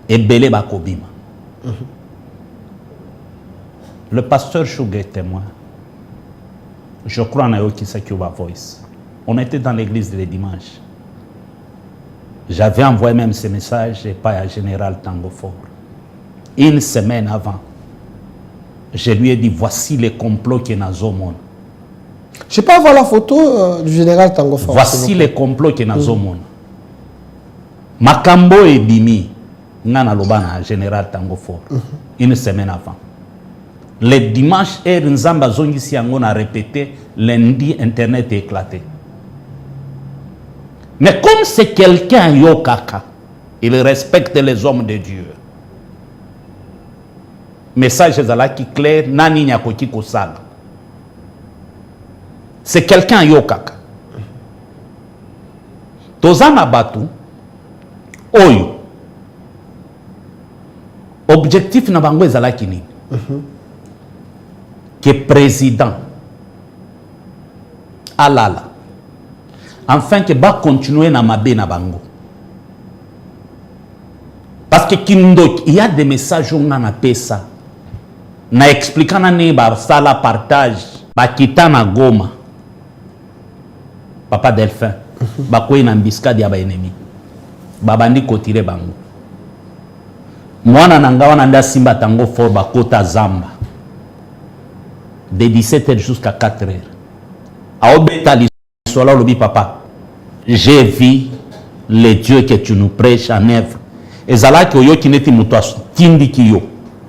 et belé bakobima. Le pasteur Chouga est témoin. Je crois en Ayoki Sakuba Voice. On était dans l'église le dimanche. J'avais envoyé même ce message et pas à Général Tangofor. Une semaine avant, je lui ai dit voici les complots qui sont dans le monde. Je peux avoir la photo du Général Tangofor. Voici les complots qui sont dans le monde. Makambo et Bimi, Nana Lobana, Général Tangofor, une semaine avant. Le dimanche, Nzamba Zongi Siangon a répété, lundi, Internet est éclaté. Mais comme c'est quelqu'un yokaka, il respecte les hommes de Dieu. Message qui clair, nani nyakoti kosala. C'est quelqu'un yokaka. Tozana batu, oyo. Objectif na bango ezalaki nini? Que président alala. Enfin que va continuer na mabe na bango. Parce que il y a des messages on a pesa. Na expliquant na ne ba sala partage ba kita na Goma. Papa Delphin. Ba ko ina mbiskadi ya ba ennemi. Babandi kotire bango. Mwana nanga wana nda simba tango for ba kota zamba. De 17h jusqu'à 4h. Aobeta Sola lobi papa, j'ai vu les dieux que tu nous prêches en œuvre. Et zala ki oyo kineti muto tindi ki yo.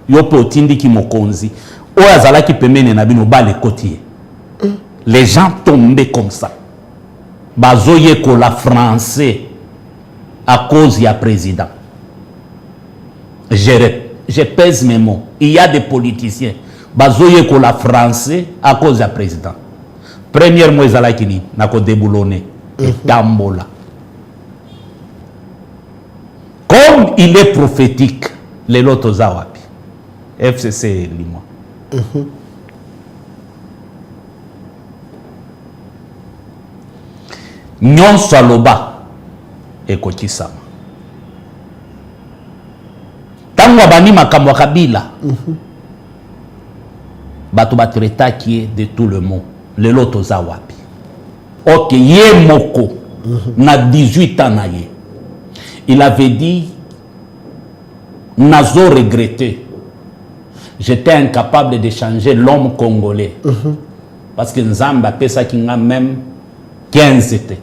Yo po tindi ki mokonzi. O azala ki pemene na bino ba le kotier. Les gens tombaient comme ça. Bazoye ko la français à cause ya président. Je pèse mes mots. Il y a des politiciens. Bazoye ko la français à cause ya président. Première mois ezalaki nako déboulonné et tambola. Comme il est prophétique, les lotos zawapi. FCC limo. Nyon saloba et kokisama. Tango bani makamwa kabila. Batu batreta qui est de tout le monde. Le loto zawapi. Ok, ye moko na 18 ans na ye. Il avait dit nazo regretté. J'étais incapable de changer l'homme congolais. Parce que Nzamba pesa ki nga même 15 était.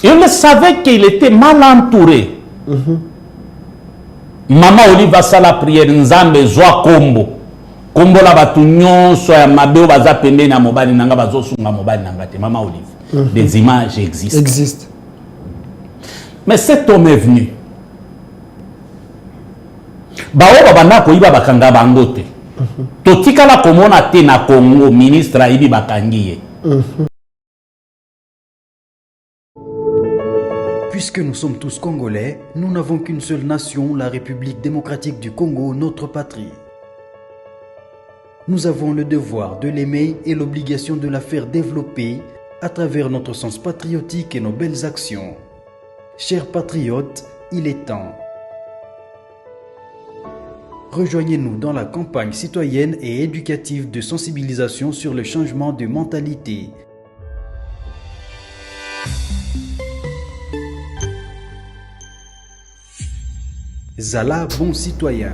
Il savait qu'il était mal entouré. Maman Oliva sala prière Nzambe zwa kombo. Kombola batu nyonso ya mabeo baza pembeni na mobali nanga bazosunga mobali nanga te mama Olive. Des images existent. Mais cet homme est venu. Bao babanda ko iba bakanga bango te. Totikala komona te na Congo ministre ibi bakangiye. Puisque nous sommes tous Congolais, nous n'avons qu'une seule nation, la République démocratique du Congo, notre patrie. Nous avons le devoir de l'aimer et l'obligation de la faire développer à travers notre sens patriotique et nos belles actions. Chers patriotes, il est temps. Rejoignez-nous dans la campagne citoyenne et éducative de sensibilisation sur le changement de mentalité. Zala, bon citoyen.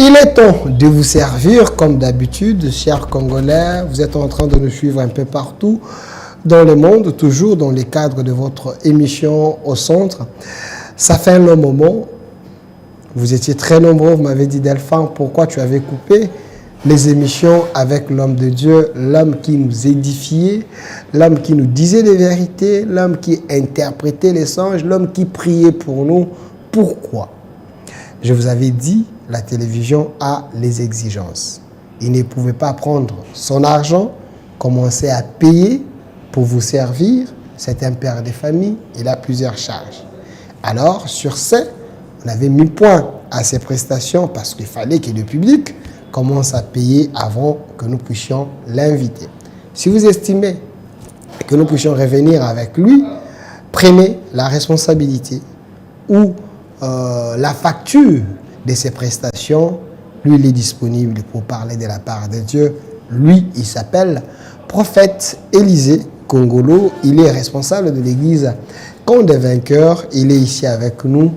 Il est temps de vous servir comme d'habitude, chers Congolais. Vous êtes en train de nous suivre un peu partout dans le monde, toujours dans le cadre de votre émission au centre. Ça fait un long moment. Vous étiez très nombreux, vous m'avez dit Delphin, pourquoi tu avais coupé les émissions avec l'homme de Dieu, l'homme qui nous édifiait, l'homme qui nous disait les vérités, l'homme qui interprétait les songes, l'homme qui priait pour nous. Pourquoi? Je vous avais dit, la télévision a les exigences. Il ne pouvait pas prendre son argent, commencer à payer pour vous servir. C'est un père de famille, il a plusieurs charges. Alors, sur ce, on avait mis point à ces prestations parce qu'il fallait que le public commence à payer avant que nous puissions l'inviter. Si vous estimez que nous puissions revenir avec lui, prenez la responsabilité ou la facture de ses prestations. Lui, il est disponible pour parler de la part de Dieu. Lui, il s'appelle prophète Élisée Kongolo. Il est responsable de l'église Camp des Vainqueurs. Il est ici avec nous,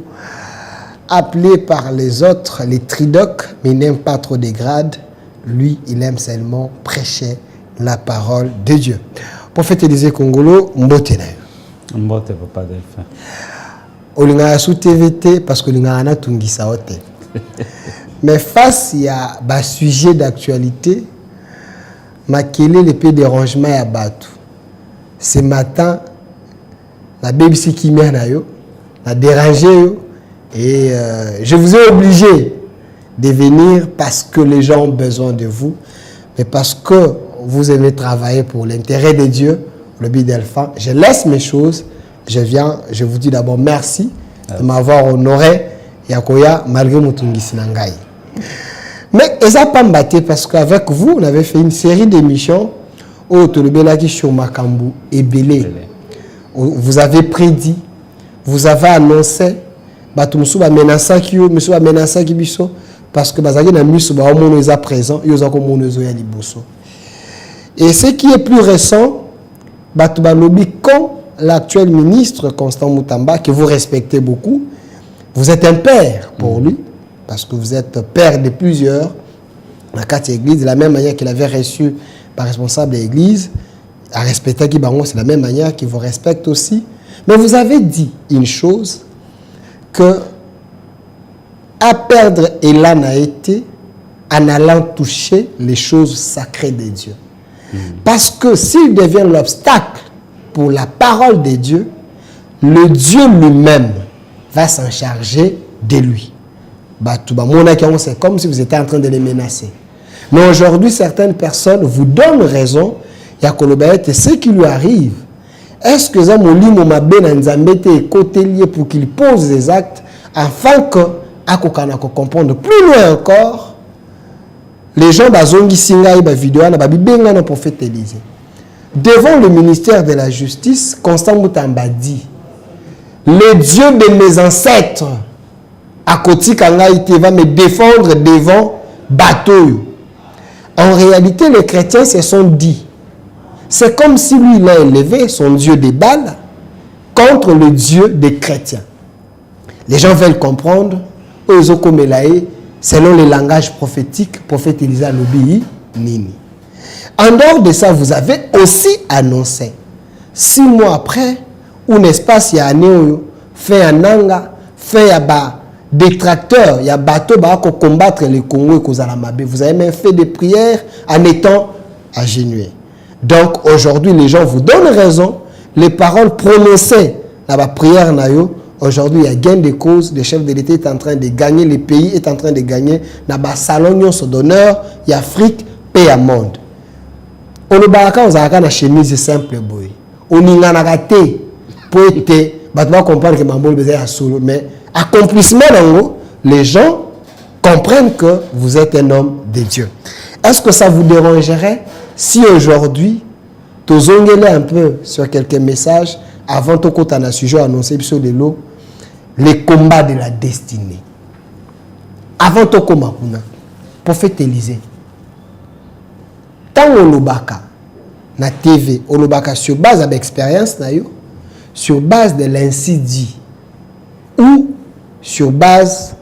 appelé par les autres, les tridocs, mais il n'aime pas trop des grades. Lui, il aime seulement prêcher la parole de Dieu. Prophète Élisée Kongolo, mbote na yo. Mbote papa Delphin. Olinga sous TVT parce que olinga na tungisa ote. Mais face à un sujet d'actualité, quel est le peu dérangement à battre. Ce matin, la BBC qui m'a dérangé et je vous ai obligé de venir parce que les gens ont besoin de vous, mais parce que vous aimez travailler pour l'intérêt de Dieu, le Bidelphin. Je laisse mes choses, je viens, je vous dis d'abord merci de m'avoir honoré Yakoya malgré mon tungisi nangai. Mais ils n'ont pas battu parce qu'avec vous, on avait fait une série d'émissions où Tolobelaki sur Makambu et Belé. Vous avez prédit, vous avez annoncé, Batumsu va menacer qui monsieur va menacer qui biso parce que bazaki na miso ba omono est présent, yo zako mono zo ya liboso. Et ce qui est plus récent, Batuba lobby quand l'actuel ministre Constant Mutamba que vous respectez beaucoup, vous êtes un père pour lui parce que vous êtes père de plusieurs dans quatre églises de la même manière qu'il avait reçu par responsable de l'église à respecter qui bango c'est la même manière qu'il vous respecte aussi. Mais vous avez dit une chose que à perdre Elan a été en allant toucher les choses sacrées de Dieu. Parce que s'il devient l'obstacle pour la parole de Dieu, le Dieu lui-même va s'en charger de lui. C'est comme si vous étiez en train de les menacer. Mais aujourd'hui, certaines personnes vous donnent raison. Et ce qui lui arrive, est-ce que Zamoli Momabe Nzambete est côté lié pour qu'il pose des actes afin que, à comprendre plus loin encore, les gens bazongi singa et vidéo na babibenga na prophète Élisée. Devant le ministère de la Justice, Constant Mutamba dit, le Dieu de mes ancêtres, à côté Kangaïté, va me défendre devant bateau. En réalité, les chrétiens se sont dit, c'est comme si lui, il a élevé son Dieu des balles contre le Dieu des chrétiens. Les gens veulent comprendre, selon le langage prophétique, prophète Élisée Lobi Nini. En dehors de ça, vous avez aussi annoncé, 6 mois après, ou n'est-ce pas, il y a un fait un anga, fait un détracteur, il y a bateau pour combattre les Congos et Kozalamabe. Vous avez même fait des prières en étant agenouillé. Donc aujourd'hui, les gens vous donnent raison. Les paroles prononcées dans la prière, aujourd'hui, il y a gain de cause. Le chef de l'État est en train de gagner, le pays est en train de gagner. Dans le salon d'honneur, il y a Afrique, paix à monde. On a une chemise simple. On a raté pour être. On comprendre que Mambo est solo. Mais accomplissement, les gens comprennent que vous êtes un homme de Dieu. Est-ce que ça vous dérangerait si aujourd'hui, tu zongles un peu sur quelques messages avant de côté un sujet annoncé sur de l'eau, les combats de la destinée. Avant de combat, prophète Élisée. Tant on lobaka na TV, on lobaka sur base de l'expérience sur base de l'incident ou sur base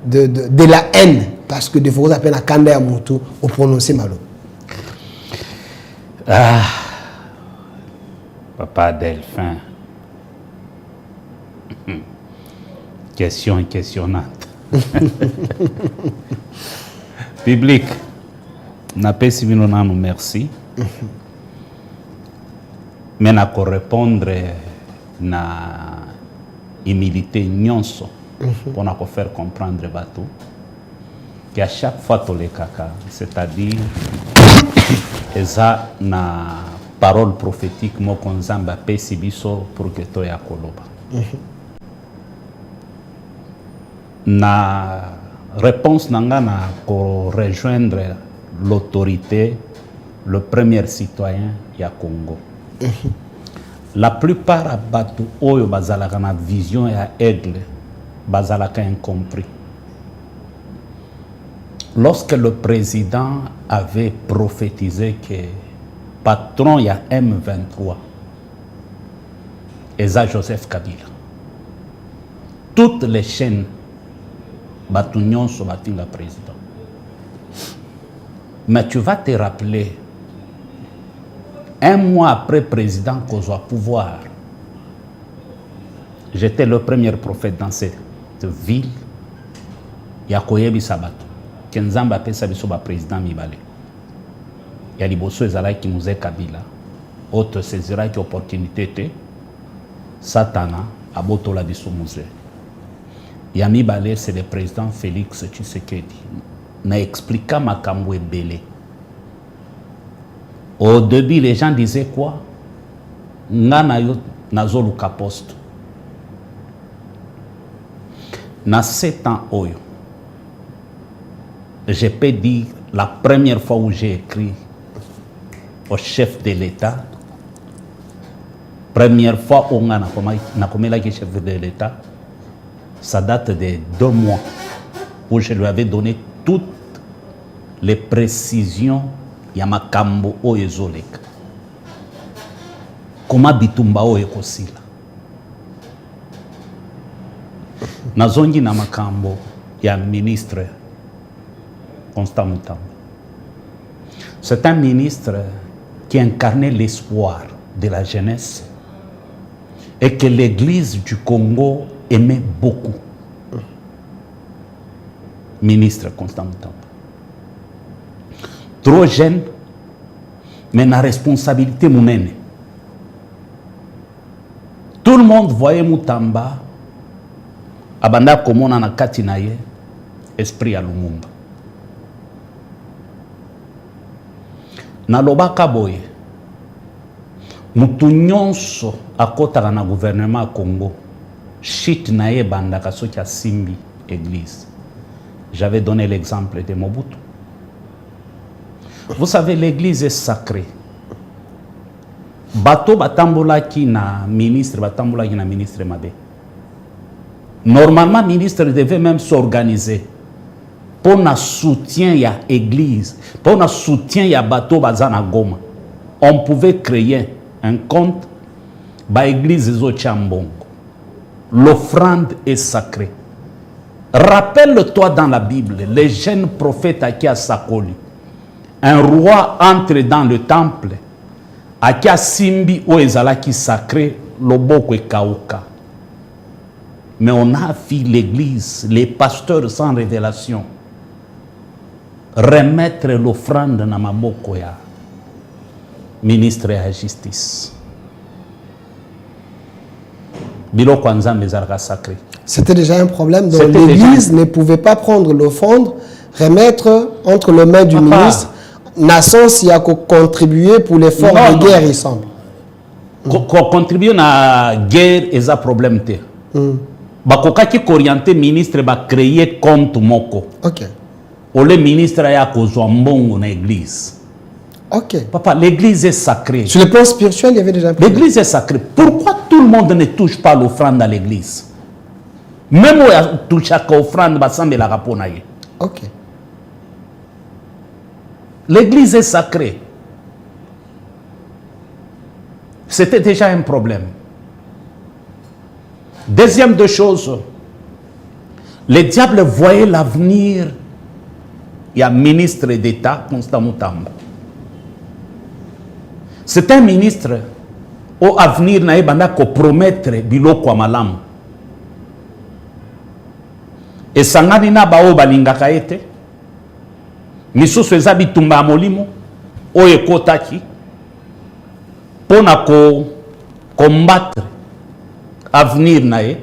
de la haine, parce que des fois on appelle la kanda ya moto au prononcer malo. Ah, papa Delphin. Question questionnante. Public, n'a pas si nous merci. Mais n'a pas répondre na humilité nyonso pour nous faire comprendre bateau qu'à chaque fois tous les caca, c'est-à-dire eza na parole prophétique mo konzamba pesi biso pour que to ya koloba. Na réponse nanga na ko rejoindre l'autorité, le premier citoyen ya Congo. La plupart à Batou Oyo bazalaka na vision ya aigle bazalaka incompris. Lorsque le président avait prophétisé que patron il y a M23 Eza Joseph Kabila, toutes les chaînes Batunion sont battues le président. Mais tu vas te rappeler, un mois après président qu'on soit pouvoir, j'étais le premier prophète dans cette ville. Yakoyebi Sabato. Kenzamba pesa biso ba président mibale. Ya liboso ezala ki muze Kabila. Autre saisira ki opportunité te. Satana abotola biso muze. Ya mibale c'est le président Félix Tshisekedi. Na expliqué makambo ebele. Au début les gens disaient quoi? Ngana yo nazoluka poste. Na 7 ans oyo. Je peux dire la première fois où j'ai écrit au chef de l'État, première fois où on a chef de l'État, ça date de 2 mois où je lui avais donné toutes les précisions ya makambo oyo ezoleka. Comment bitumba oyo ekosila. Nazongi na makambo ya ministre Constant Mutamba. C'est un ministre qui incarnait l'espoir de la jeunesse et que l'Église du Congo aimait beaucoup. Ministre Constant Mutamba. Trop jeune, mais la responsabilité mounene. Tout le monde voyait Mutamba abanda komona na kati na ye esprit ya Lumumba. Na lobaka boye mutu nyonso akotaka na gouvernement Congo shit na ye bandaka soki asimbi église. J'avais donné l'exemple de Mobutu. Vous savez, l'église est sacrée. Bato batambolaki na ministre Mabe. Normalement, le ministre devait même s'organiser pour le soutien de l'église, pour le soutien de bateau bazana Goma. On pouvait créer un compte ba église Zochambongo. L'offrande est sacrée. Rappelle-toi dans la Bible, les jeunes prophètes Akia Sakoli, un roi entre dans le temple, Akia Simbi Oezalaki sacré, Loboko et Kauka. Mais on a vu l'église, les pasteurs sans révélation, remettre l'offrande dans maboko ya ministre de la justice. Biloko Nzambe ezalaka sacré. C'était déjà un problème, donc l'église ne pouvait pas prendre l'offrande, remettre entre les mains du ministre. Nation s'y a contribué pour l'effort de guerre, il semble. Contribuer à la guerre, c'est un problème. Bakokaki orienté ministre ba créer compte moko. OK. Le ministre a kozwa mbongo na église. OK. Papa, l'église est sacrée. Sur le plan spirituel, il y avait déjà un problème. L'église est sacrée. Pourquoi tout le monde ne touche pas l'offrande dans l'église? Même où il touche à l'offrande, il semble la raponaye. OK. L'église est sacrée. C'était déjà un problème. Deuxième de choses, le diable voyait l'avenir. Il y a un ministre d'État, Constant Mutamba. C'est un ministre au avenir na ebanda ko promettre biloko malamu. Et sangani na bao balingaka ete misusu eza bitumba molimo oyo ekotaki pona ko combattre avenir na ye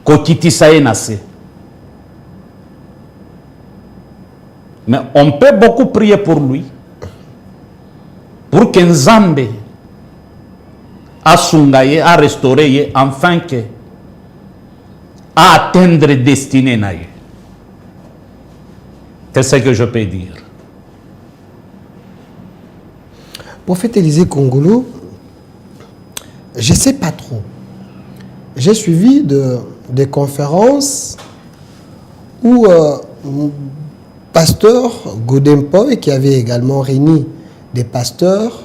ko kitisa ye na se. Mais on peut beaucoup prier pour lui, pour que Nzambe a sungaye, a restauré, afin que à atteindre destinée na ye. C'est ce que je peux dire. Prophète Élisée Kongolo, je ne sais pas trop. J'ai suivi des conférences où pasteur Godempoy, qui avait également réuni des pasteurs,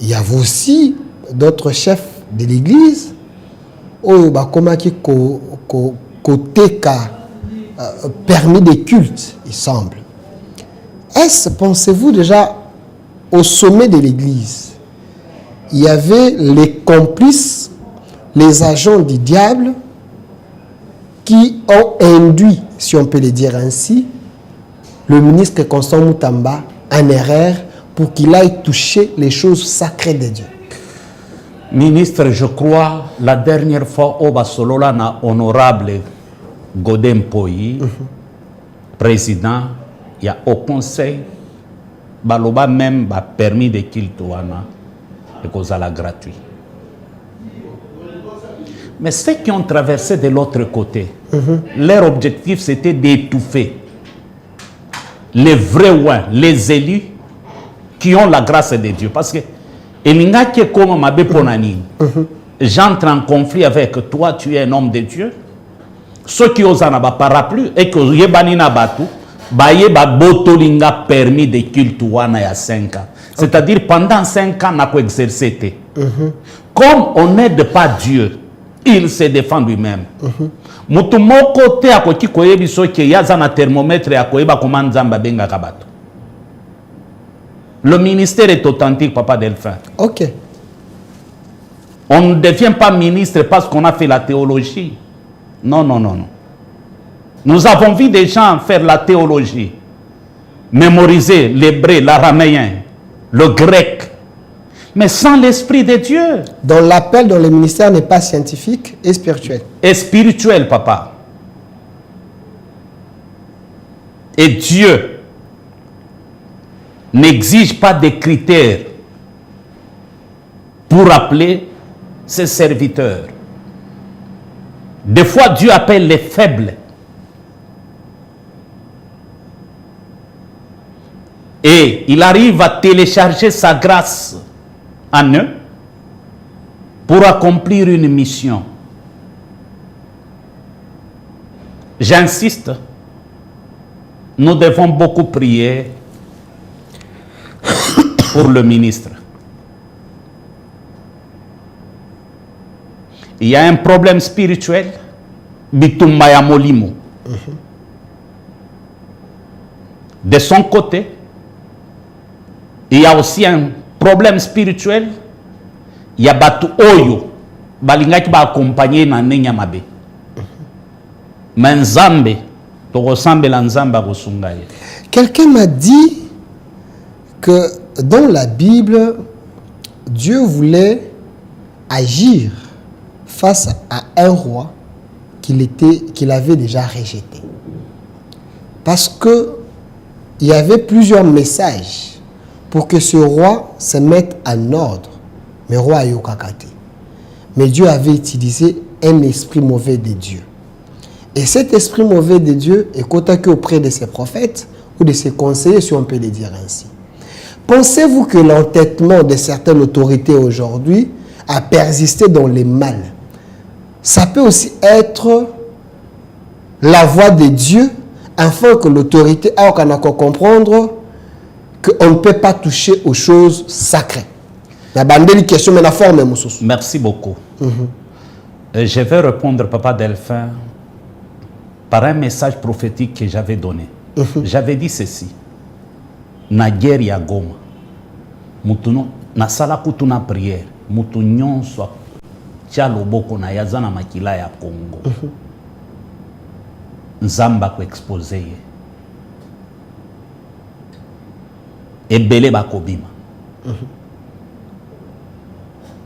il y avait aussi d'autres chefs de l'église, où côté permis des cultes, il semble. Est-ce, pensez-vous déjà, au sommet de l'église, il y avait les complices, les agents du diable qui ont induit, si on peut le dire ainsi, le ministre Constant Moutamba en erreur pour qu'il aille toucher les choses sacrées de Dieu? Ministre, je crois, la dernière fois, au Basolola, na honorable Godempoy, président, il y a au conseil, baloba même ba permis de culte wana et cause à la gratuit. Mais ceux qui ont traversé de l'autre côté, leur objectif c'était d'étouffer les vrais ouins, les élus qui ont la grâce de Dieu. Parce que j'entre en conflit avec toi, tu es un homme de Dieu. Ceux qui osent en parapluie et que yebanina batu, baye ba botolinga permis de culte wana ya 5 ans. C'est-à-dire pendant 5 ans n'a pas exercé. Comme on n'aide pas Dieu, il se défend lui-même. Mutu moko te akoki koyebi soki yaza na thermomètre ya koyeba comment nzamba benga kabatu. Le ministère est authentique, Papa Delphin. Ok. On ne devient pas ministre parce qu'on a fait la théologie. Non, non, non, non. Nous avons vu des gens faire la théologie, mémoriser l'hébreu, l'araméen, le grec, mais sans l'Esprit de Dieu. Donc l'appel dans le ministère n'est pas scientifique et spirituel. Et spirituel, papa. Et Dieu n'exige pas des critères pour appeler ses serviteurs. Des fois, Dieu appelle les faibles. Et il arrive à télécharger sa grâce en eux pour accomplir une mission. J'insiste, nous devons beaucoup prier pour le ministre. Il y a un problème spirituel, Bitumbaya Molimo. De son côté, il y a aussi un problème spirituel. Il y a Batu Oyo, Balingaki ba accompagner na nenya mabe. Menzambe, to ressemble à Nzamba Rosungaye. Quelqu'un m'a dit que dans la Bible, Dieu voulait agir face à un roi qu'il avait déjà rejeté. Parce que il y avait plusieurs messages pour que ce roi se mette en ordre. Mais le roi Ayokakate. Mais Dieu avait utilisé un esprit mauvais de Dieu. Et cet esprit mauvais de Dieu est contacté auprès de ses prophètes ou de ses conseillers, si on peut le dire ainsi. Pensez-vous que l'entêtement de certaines autorités aujourd'hui a persisté dans le mal? Ça peut aussi être la voix de Dieu afin que l'autorité a comprendre qu'on ne peut pas toucher aux choses sacrées. Merci beaucoup. Je vais répondre, Papa Delphin, par un message prophétique que j'avais donné. J'avais dit ceci. Na guerre ya Goma. Mutuno na sala kutuna prière. Mutunyon soit tialo boko na yazana makila ya Congo. Nzamba ko exposer. Ebele bakobima.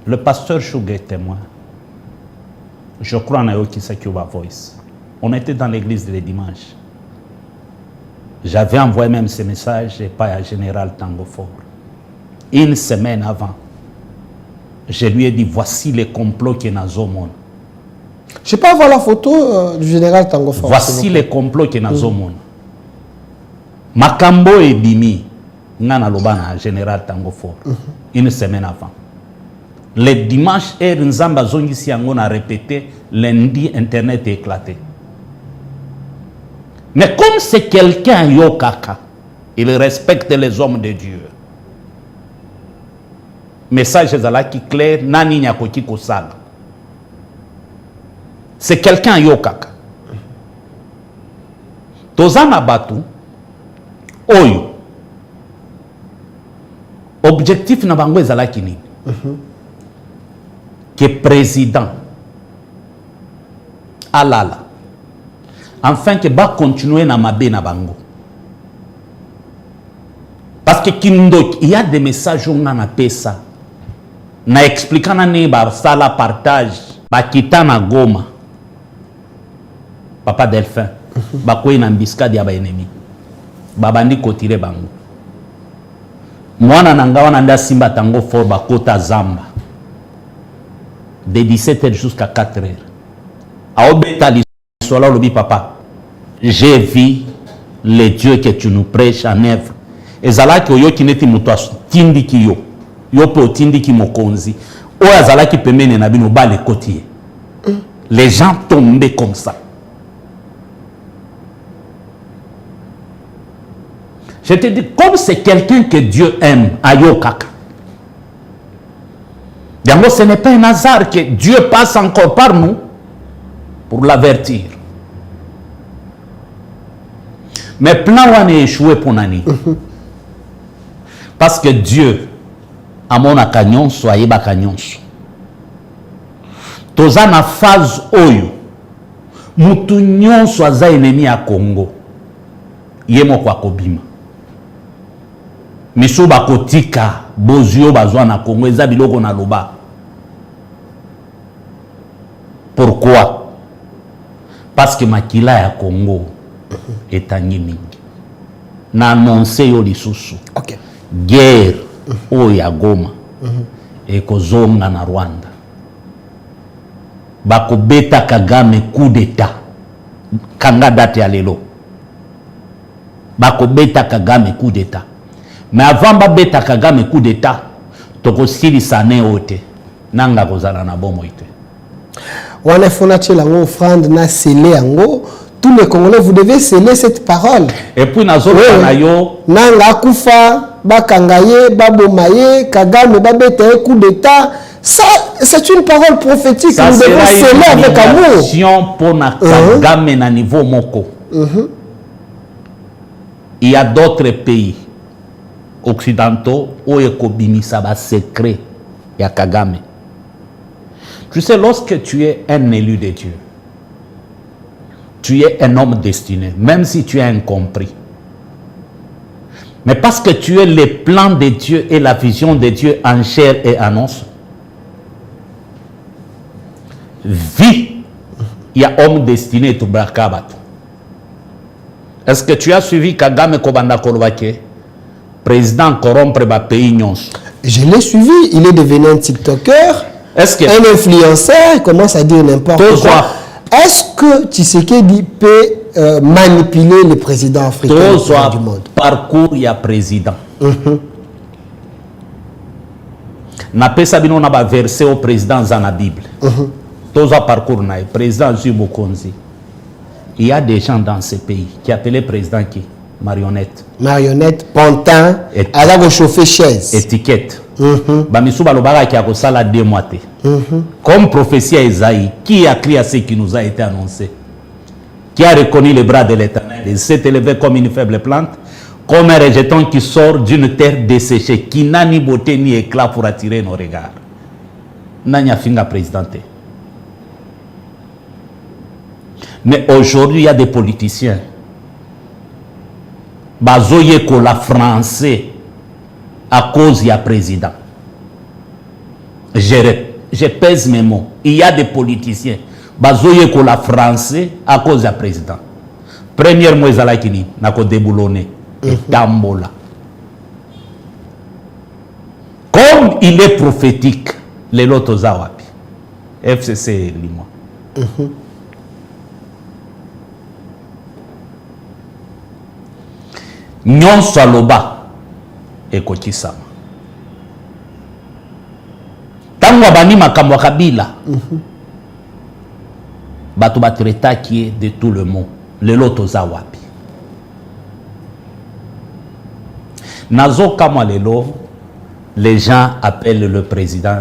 Le pasteur Chougue est témoin. Je crois en Ayo Kisakuba Voice. On était dans l'église le dimanche. J'avais envoyé même ce message et pas à Général Tango Fort. Une semaine avant, je lui ai dit, voici les complots qui sont dans le monde. Je peux avoir la photo du Général Tango Fort. Voici les complots qui sont dans le monde. Makambo et Bimi, Nana Lobana, Général Tango Fort, une semaine avant. Le dimanche, Nzamba Zongisi Yangon a répété, lundi, Internet est éclaté. Mais comme c'est quelqu'un Yokaka, il respecte les hommes de Dieu. Message qui clair, Nani Nyakoti Kosala. C'est quelqu'un Yokaka. Tozana Batu, Oyo. Objectif na bango ezalaki nini? Que président alala enfin que ba continuer na mabe na bango. Parce que Kindok, il y a des messages on a pesa na expliquant na ne ba sala partage ba kita na Goma. Papa Delphin ba ko ina mbiskadi ya ba ennemi. Babandi kotire bango. Mwana nangawa nanda simba tango for bakota zamba de 17h jusqu'à 4h. Aobeta l'histoire lobi papa. J'ai vu le Dieu que tu nous prêches en œuvre. Ezalaki oyo kineti mutoas tindiki yo. Yo po tindiki mokonzi. O azalaki pemene na bino ba le kotier. Les gens tombaient comme ça. Je te dis, comme c'est quelqu'un que Dieu aime, Ayokaka. D'abord, ce n'est pas un hasard que Dieu passe encore par nous pour l'avertir. Mais plan on est échoué pour Nani. Parce que Dieu, à mon acagnon, soyez bacagnon. Toza na phase oyo, mutunyon soaza ennemi à Congo. Yemo kwa kobima. Miso bakotika bozio bazwa na Congo eza biloko na loba. Pourquoi? Parce que makila ya Congo etangi mingi. Na annoncer yo lisusu. OK. Guerre o ya Goma. Ekozonga na Rwanda. Bakobeta Kagame coup d'état. Kanga date ya lelo. Bakobeta Kagame coup d'état. Mais avant babeta Kagame coup d'état, toko sili sané ote. Nanga kozala na bomo ite. Wana fonache lango offrande na scellé ango. Tous les Congolais, vous devez sceller cette parole. Et puis nazo kanayo nanga kufa bakangaye babomaye Kagame babeta coup d'état. Ça, c'est une parole prophétique. Ça nous devons sceller avec amour. Pour na Kagame na niveau moko. Il y a d'autres pays occidentaux où il y a secret ya Kagame. Tu sais, lorsque tu es un élu de Dieu, tu es un homme destiné, même si tu es incompris. Mais parce que tu es le plan de Dieu et la vision de Dieu en chair et en os, vie, il y a homme destiné tout brakabato. Est-ce que tu as suivi Kagame Kobanda Kolobake, président corrompre ba pays nyonso? Je l'ai suivi, il est devenu un TikToker, un influenceur, il commence à dire n'importe quoi. Est-ce que Tshisekedi peut manipuler le président africain du monde? Parcours il y a président. Na pesa bino na ba verset au président dans la Bible. Toza parcours na président Zubo Konzi. Il y a des gens dans ce pays qui appellent président qui marionnette. Marionnette, pantin, à la chauffer chaise. Étiquette. Bamisu balobara qui a kosala 2 mois. Comme prophétie à Isaïe, qui a crié à ce qui nous a été annoncé? Qui a reconnu les bras de l'Éternel? Il s'est élevé comme une faible plante, comme un rejeton qui sort d'une terre desséchée, qui n'a ni beauté ni éclat pour attirer nos regards. Nanya finga présidenté. Mais aujourd'hui, il y a des politiciens. Bazoye ko la français à cause du président. Je pèse mes mots. Il y a des politiciens. Bazoye ko la français à cause du président. Première mot ezalakini nako déboulonné et tambola. Comme il est prophétique, les lotos zawapi. FCC limo. Nyonso aloba ekokisama. Tango abani makambo kabila. Bato batreta qui est de tout le monde. Le loto za wapi. Nazo kama lelo, les gens appellent le président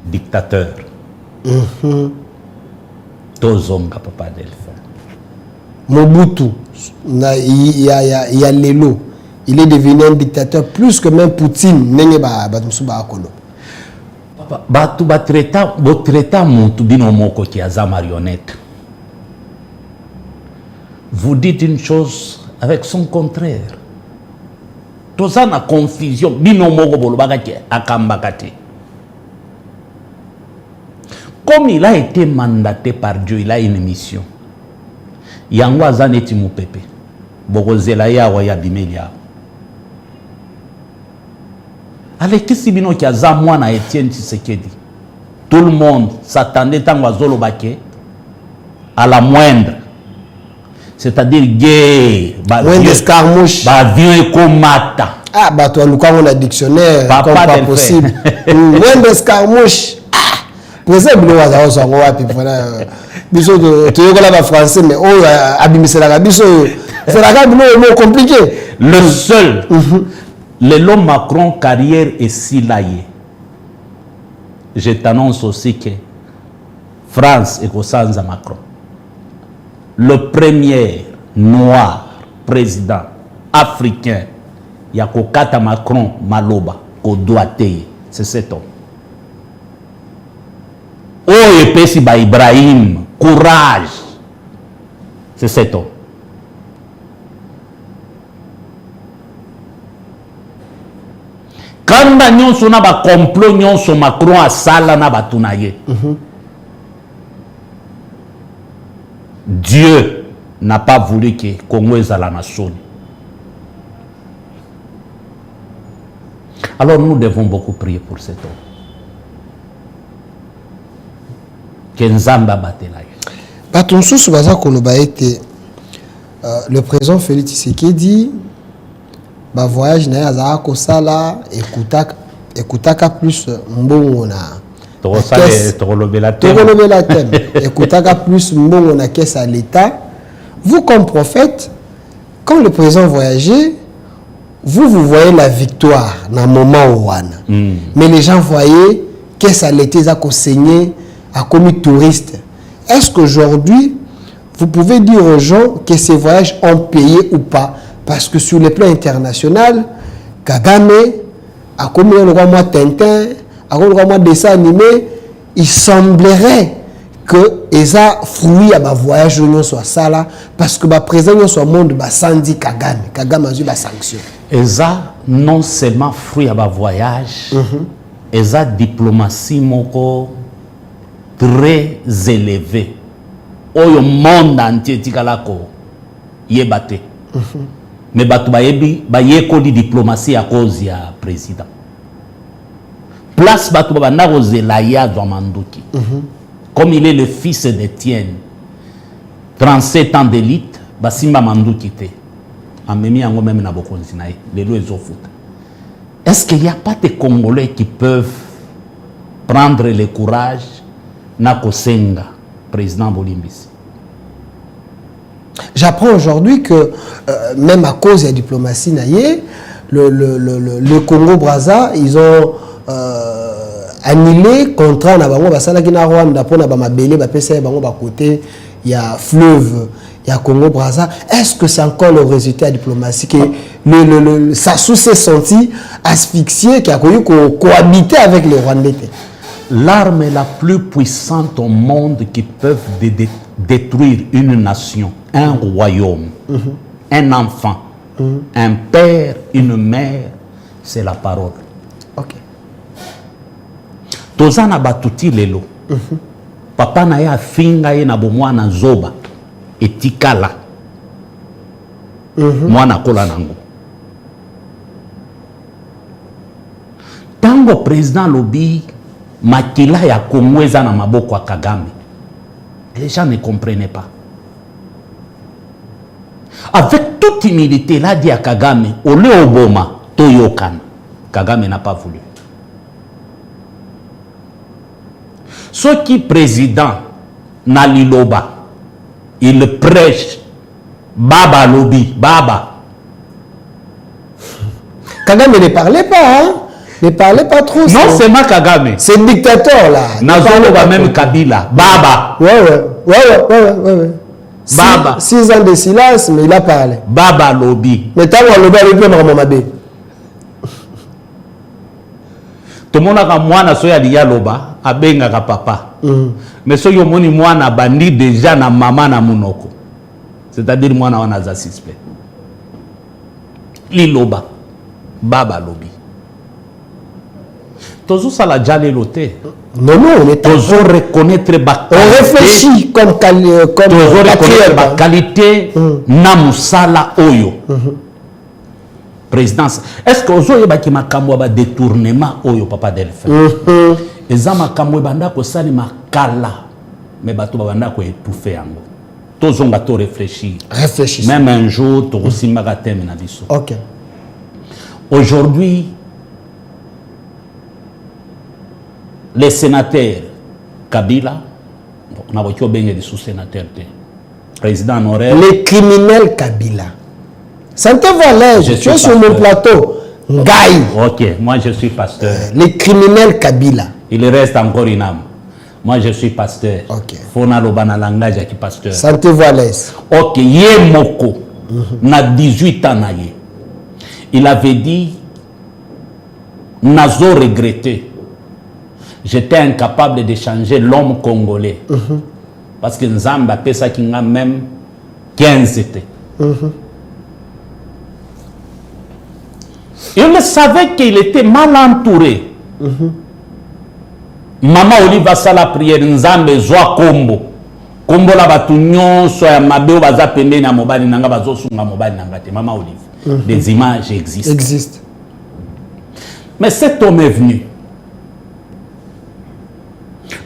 dictateur. Tozonga papa Delphin. Mobutu, il y a lelo. Il est devenu un dictateur plus que même Poutine. Batu batreta muntu bino moko ki aza marionnette. Vous dites une chose avec son contraire. Toza na confusion bino moko bolobaka ki akambaka te. Comme il a été mandaté par Dieu, il a une mission. Yango aza neti mupepe. Bokozela yawa ya bimelia. Avec qui si bino ki aza mwana Etienne Tshisekedi. Tout le monde s'attendait tango azolo bake à la moindre. C'est-à-dire gay, moindre escarmouche. Ba avion ekomata. Ah bah toi nous on a dictionnaire comme pas possible. Moindre escarmouche. Président Bilo waza so ngo wapi voilà. Biso to yokola ba français mais oh abimisela ka biso. C'est la gamme mot compliqué. Le seul le long Macron carrière est silaye. Je t'annonce aussi que France est au sens de Macron. Le premier noir président africain, Yakokata Macron Maloba, au doigté, c'est cet homme. Oh, et Pessi ba Ibrahim, courage, c'est cet homme. Quand nous sommes en complot, nous sommes Macron à Sala na batunaye. Dieu n'a pas voulu que Congo soit la nation. Alors nous devons beaucoup prier pour cet homme. Kenzamba Batelaye. Batonso Subaza Koloba était le président Félix Tshisekedi. Ba voyage na azara ko sala ekutaka plus mbongo na Tolobela thème ekutaka plus mbongo na caisse à l'état. Vous comme prophète, quand le président voyageait, vous voyez la victoire dans le moment où mais les gens voyaient caisse à l'état za ko saigner à comme touriste. Est-ce qu'aujourd'hui vous pouvez dire aux gens que ces voyages ont payé ou pas? Parce que sur le plan international, Kagame, à combien de mois Tintin, à combien de mois dessin animé, il semblerait que les fruits à voyage soit ça là, parce que ma présence soit monde sandi Kagame, Kagame a eu la sanction. Et ça non seulement fruit à voyage, et ça diplomatie moko très élevée. Au monde entier tikalako yebate. Mais batu bayeko di diplomatie à cause ya président. Place batu banda kozela ya Manduki. Comme il est le fils d'Étienne, 37 ans d'élite, basimba Manduki te. Amemi yango même na bokonzi na ye, lelo ezofuta. Est-ce qu'il n'y a pas des Congolais qui peuvent prendre le courage na kosenga président Bolimbisi? J'apprends aujourd'hui que même à cause de la diplomatie naïe, le Congo-Brazza, ils ont annulé le contrat na bango basala ki na Rwanda pour na ba mabele ba pesa bango ba côté il y a fleuve, il y a Congo-Brazza. Est-ce que c'est encore le résultat de la diplomatie que Sassou s'est senti asphyxié qui a connu cohabiter avec les Rwandais? L'arme la plus puissante au monde qui peut détruire une nation, un royaume, un enfant, un père, une mère, c'est la parole. Ok. Tozana batuti lelo. Papa na ya finga ye na bomwana zoba etikala. Mwana kola nango. Tango président lobi makila ya Congo eza na maboko ya Kagame. Les gens ne comprenaient pas. Avec toute humilité, là dit à Kagame, au lieu Obama, Toyokan, Kagame n'a pas voulu. Ce qui président na liloba, il prêche Baba lobby, Baba. Kagame ne parlait pas, hein? Ne parlait pas trop. Non, c'est ma Kagame. C'est le dictateur là. Nazolo va même Kabila, Baba. Ouais. Baba. 6 ans de silence, mais il a parlé. Baba lobby. Mais t'as le lobby avec le Mamabé. Tout le monde a mwana soya liya loba, abenga ka papa. Mais so yo moni mwana bandi déjà na mama na munoko. C'est-à-dire mwana wana za suspect. Li loba, Baba lobby. Tozo sala jale lote. Non, on est Tozo reconnaître ba qualité. On réfléchit comme Tozo reconnaître ba qualité na musala oyo. Présidence. Est-ce que ozo yeba ki makambo ba détournement oyo papa Delphin? Eza makambo banda ko sali makala. Mais bato banda ko étouffer yango. Tozo nga to réfléchir. Réfléchis. Même un jour to simaka teme na biso. OK. Aujourd'hui, les sénateurs Kabila, on a voulu bien des sous-sénateurs, président honoraire. Les criminels Kabila. Sentez-vous à l'aise, je suis sur mon plateau. Ngaï. Ok, moi je suis pasteur. Les criminels Kabila. Il reste encore une âme. Moi je suis pasteur. Ok. Fona lobana langage qui pasteur. Sentez-vous à l'aise. Ok, yé moko, na 18 ans na yé. Il avait dit, nazo regretté. J'étais incapable de changer l'homme congolais. Parce que Nzamba a ça qui a même 15 étés. Il savait qu'il était mal entouré. Maman Oliva Sala prière Nzambe Zwa Kombo. Kombo la batunyon soit mabeo baza pembe na mobali nanga bazo sunga mobali nanga te. Maman Olive. Des images existent. Mais cet homme est venu.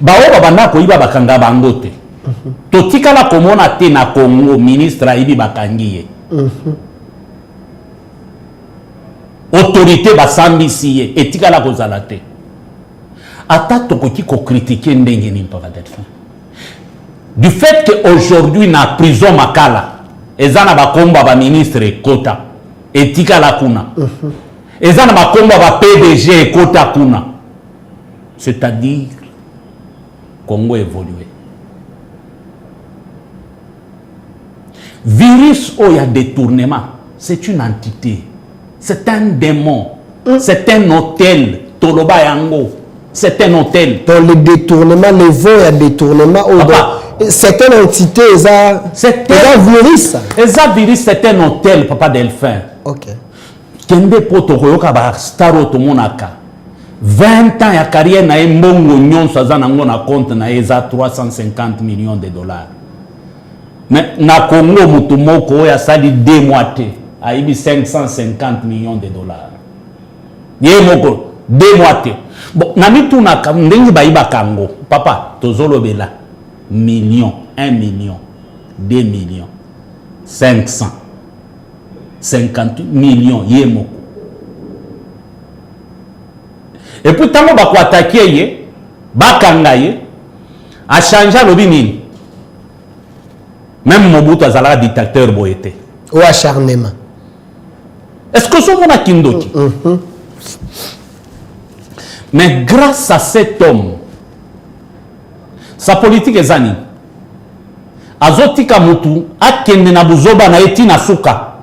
Bao babanda ko iba bakanga bango te. Totikala komona te na Congo ministre ibi bakangiye. Autorité basambisi ye etikala kozala te. Ata tokoki ko critiquer ndenge ni mpaka Delphin. Du fait que aujourd'hui na prison makala ezana bakomba ba ministre kota etikala kuna. Ezana bakomba ba PDG kota kuna. C'est-à-dire Congo évolué. Virus où il y a détournement, c'est une entité, c'est un démon, c'est un hôtel, Toloba Yango, c'est un hôtel. Dans le détournement, le vol, il y a détournement. C'est une entité, c'est un virus. Un virus, c'est un hôtel, papa Delphin. Ok. Kende poto koyoka ba staro to monaka. 20 ans ya carrière na mbongo nyonso azanango na compte na eza 350 millions de dollars. Mais na Congo mutu moko ya sali 2 mois te aibi 550 millions de dollars. Ye moko 2 mois te. Bon na mitu na ndenge bayiba kango papa tozolo bela millions 1 million 2 millions 500 50 millions ye moko. Et puis, tant que vous attaquez, a changé le bini. Même Mobutu a dictateur boyete. Ou acharnement. Est-ce que ce monde a kindoki? Mais grâce à cet homme, sa politique est zani. Azotika mutu, akende na buzoba na eti na suka.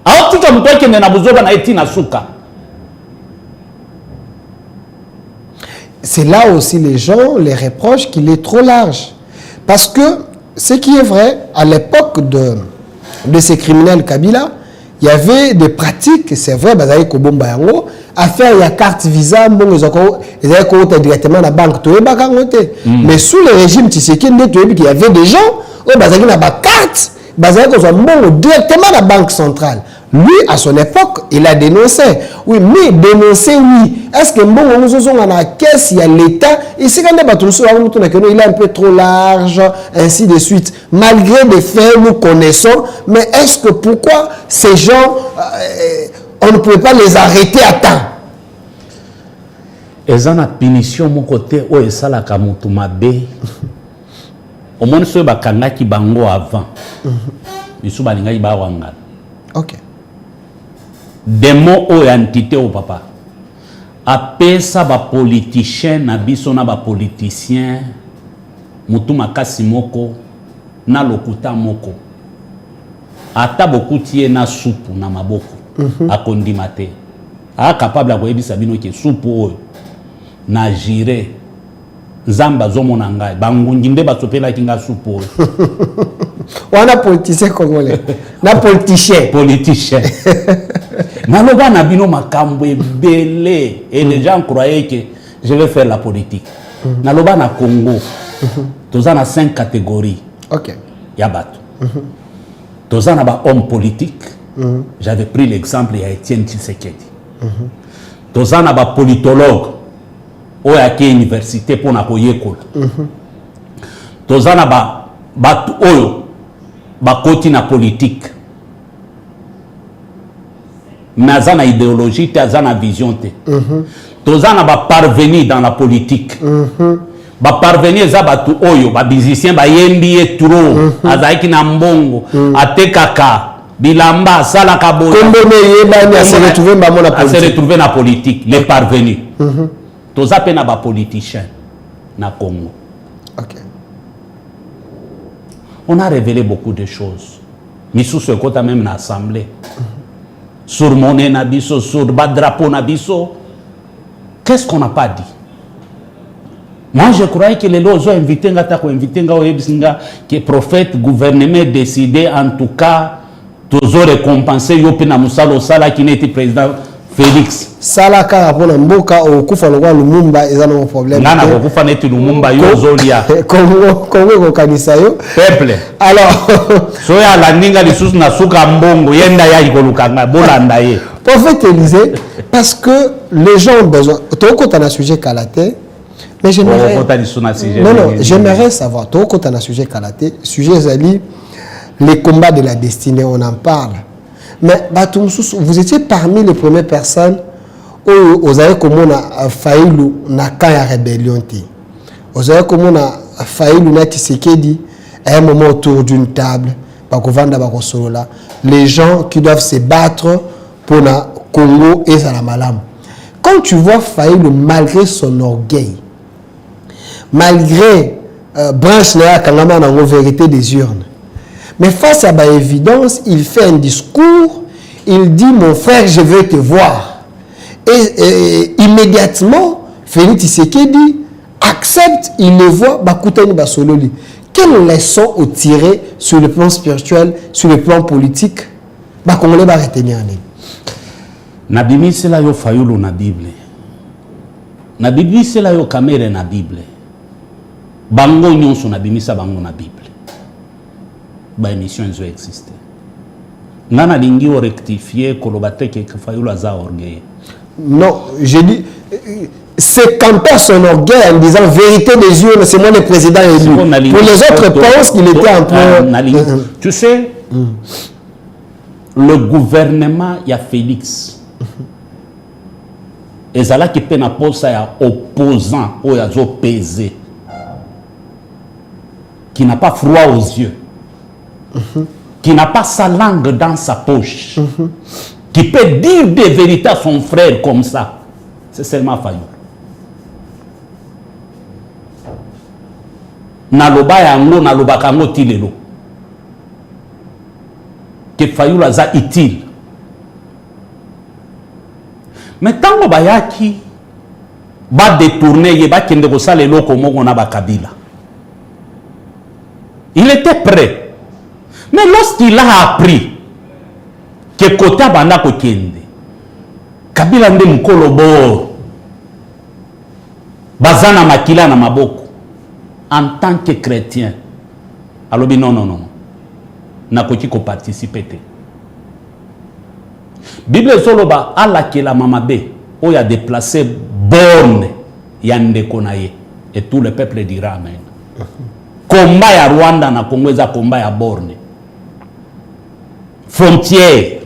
Azotika mutu akende na buzoba na eti na suka. C'est là aussi les gens les reprochent qu'il est trop large. Parce que ce qui est vrai, à l'époque de ces criminels Kabila, il y avait des pratiques, c'est vrai, à faire la carte visa, ils allaient directement à la banque. Mais sous le régime Tshisekedi, il y avait des gens qui avaient une carte, directement à la banque centrale. Lui, à son époque, il a dénoncé. Oui, mais dénoncer, oui. Est-ce que nous avons la caisse, il y a l'État, et c'est quand il est un peu trop large, ainsi de suite. Malgré des faits, nous connaissons, mais est-ce que pourquoi ces gens, on ne pouvait pas les arrêter à temps? eza na punition mon côté o esala ka mutu mabe au moins so bakangaki bango avant biso balingaki ba wangala. OK. Demo o entité au papa apesa ba politicien na biso na ba politicien mutu makasi moko na lokuta moko ata bokutie na soupe na maboko akondima te a capable a koyebisa bino ke soupe oyo na jire zamba zomona ngai bangungi nde basopelaki nga soupe oyo wana politicien congolais na politicien naloba na bino makambo ebele et les gens croyaient que je vais faire la politique naloba na Congo toza na 5 catégories. OK. Ya bato toza na ba homme politique j'avais pris l'exemple ya Etienne Tshisekedi toza na ba politologue oyo ake université pona koyekola toza na bato oyo bakoti na politique mais aza na idéologie te aza na vision te toza na baparvenir dans la politique baparvenir eza bato oyo babizisien bayembi ye tro azalaki na mbongo atekaka bilamba asalaka boye se retrouver na politique les parvenus toza pe na bapoliticien na Congo. OK. On a révélé beaucoup de choses misusu ekota même na assemblée sur monnaie na biso sur badrapeau na biso. Qu'est-ce qu'on n'a pas dit? Moi je croyais que les lois ont invité ngata ko invité nga oyebisinga que prophète gouvernement décidé en tout cas tous récompenser yo pe na musalo sala qui n'était président Félix sala ka pona mboka okufa lokwa Lumumba eza no problème ngana okufa neti Lumumba yo zolia Congo ko kanisa yo peuple alors so ya la ninga lisusu na suka mbongo yenda ya ikolukanga bolanda ye prophète Élisée parce que les gens ont besoin toko tana sujet kalaté mais j'aimerais j'aimerais savoir toko tana sujet kalaté sujet zali les combats de la destinée on en parle. Mais vous étiez parmi les premières personnes où vous avez comme on a failli na quand la rébellion vous avez comme on a failli na Tshisekedi à un moment autour d'une table les gens qui doivent se battre pour le Congo et Salamalam. Quand tu vois Faïl malgré son orgueil, malgré branche la Kangama dans la vérité des urnes, mais face à l'évidence, il fait un discours, il dit mon frère, je veux te voir. Et immédiatement, Félix Tshisekedi accepte, il le voit, Bakoutani Basololi. Quelle leçon au tirer sur le plan spirituel, sur le plan politique, Bakongolais va retenir? Nabimi c'est là yo fayulu na Bible. Nabimi c'est là yo kamere na Bible. Bango nyonso nabimi sa bango na Bible. Ba émission zo existe. Nana lingi o rectifier kolobate ke fayulu aza orgueil. Non, j'ai dit c'est camper son orgueil en disant vérité des yeux, c'est moi le président élu. Pour les autres pensent qu'il était un peu... Tu sais, le gouvernement, il y a Félix. Et ça là qui peut na posa ya opposant ou ya zo pesé. Qui n'a pas froid aux yeux. Qui n'a pas sa langue dans sa poche. Qui peut dire des vérités à son frère comme ça. C'est seulement Fayulu. Naloba yango naloba kango tilelo. Que Fayulu aza utile. Mais tant que bayaki ba détourner yeba kende ko sala eloko moko na ba Kabila. Il était prêt. Mais lorsqu'il a appris que Kota banda ko kende Kabila nde mukolo bor bazana makila na maboko en tant que chrétien alors non non non na koki ko participer te Bible soloba ala ke la mamabe o ya déplacé borne ya ndeko na ye et tout le peuple dira amen. Combat ya Rwanda na Congo eza combat ya borne. Frontière,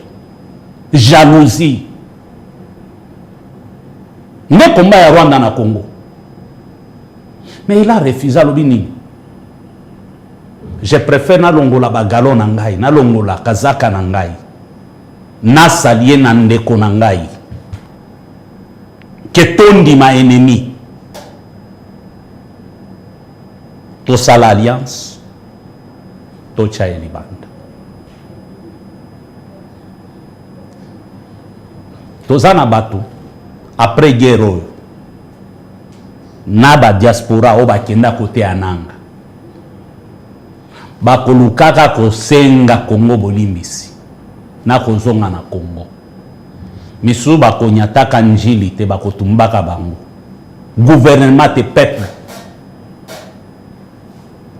jalousie. nde combat ya Rwanda na Congo. Mais il a refusé l'obini. Je préfère na longola bagalo na ngai, na longola kazaka na ngai, na salie na ndeko na ngai, que tondi ma ennemi. To sala alliance, to chaeli banda. To zana batu, après guerre, na ba diaspora o bakenda kote ananga. Bakolukaka kosenga Congo bolimbisi na kozonga na Congo. Misu bakonyataka njili te bakotumbaka bango. Gouvernement te peuple.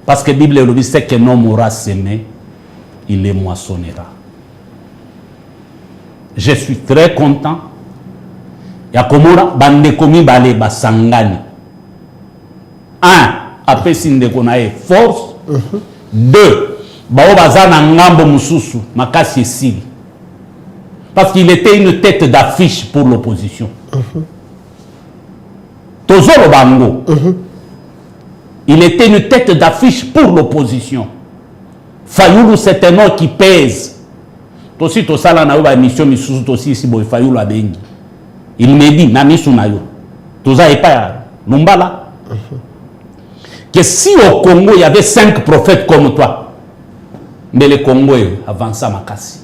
Parce que la Bible le dit, c'est que l'homme aura semé, il les moissonnera. Je suis très content. Yakomora bande komi bale basangani. Un, après sindeko na force. Deux, bao bazana ngambo mususu makasi esili. Parce qu'il était une tête d'affiche pour l'opposition. Tozolo bango. Il était une tête d'affiche pour l'opposition. Fayoulou, c'est un nom qui pèse. Tosi tosala na yoba mission misusu tosi si boy Fayoulou abengi. Il me dit na misu na yo. Toza epa Lumbala. Que si au Congo il y avait 5 prophètes comme toi, mais le Congo avance à Makassi.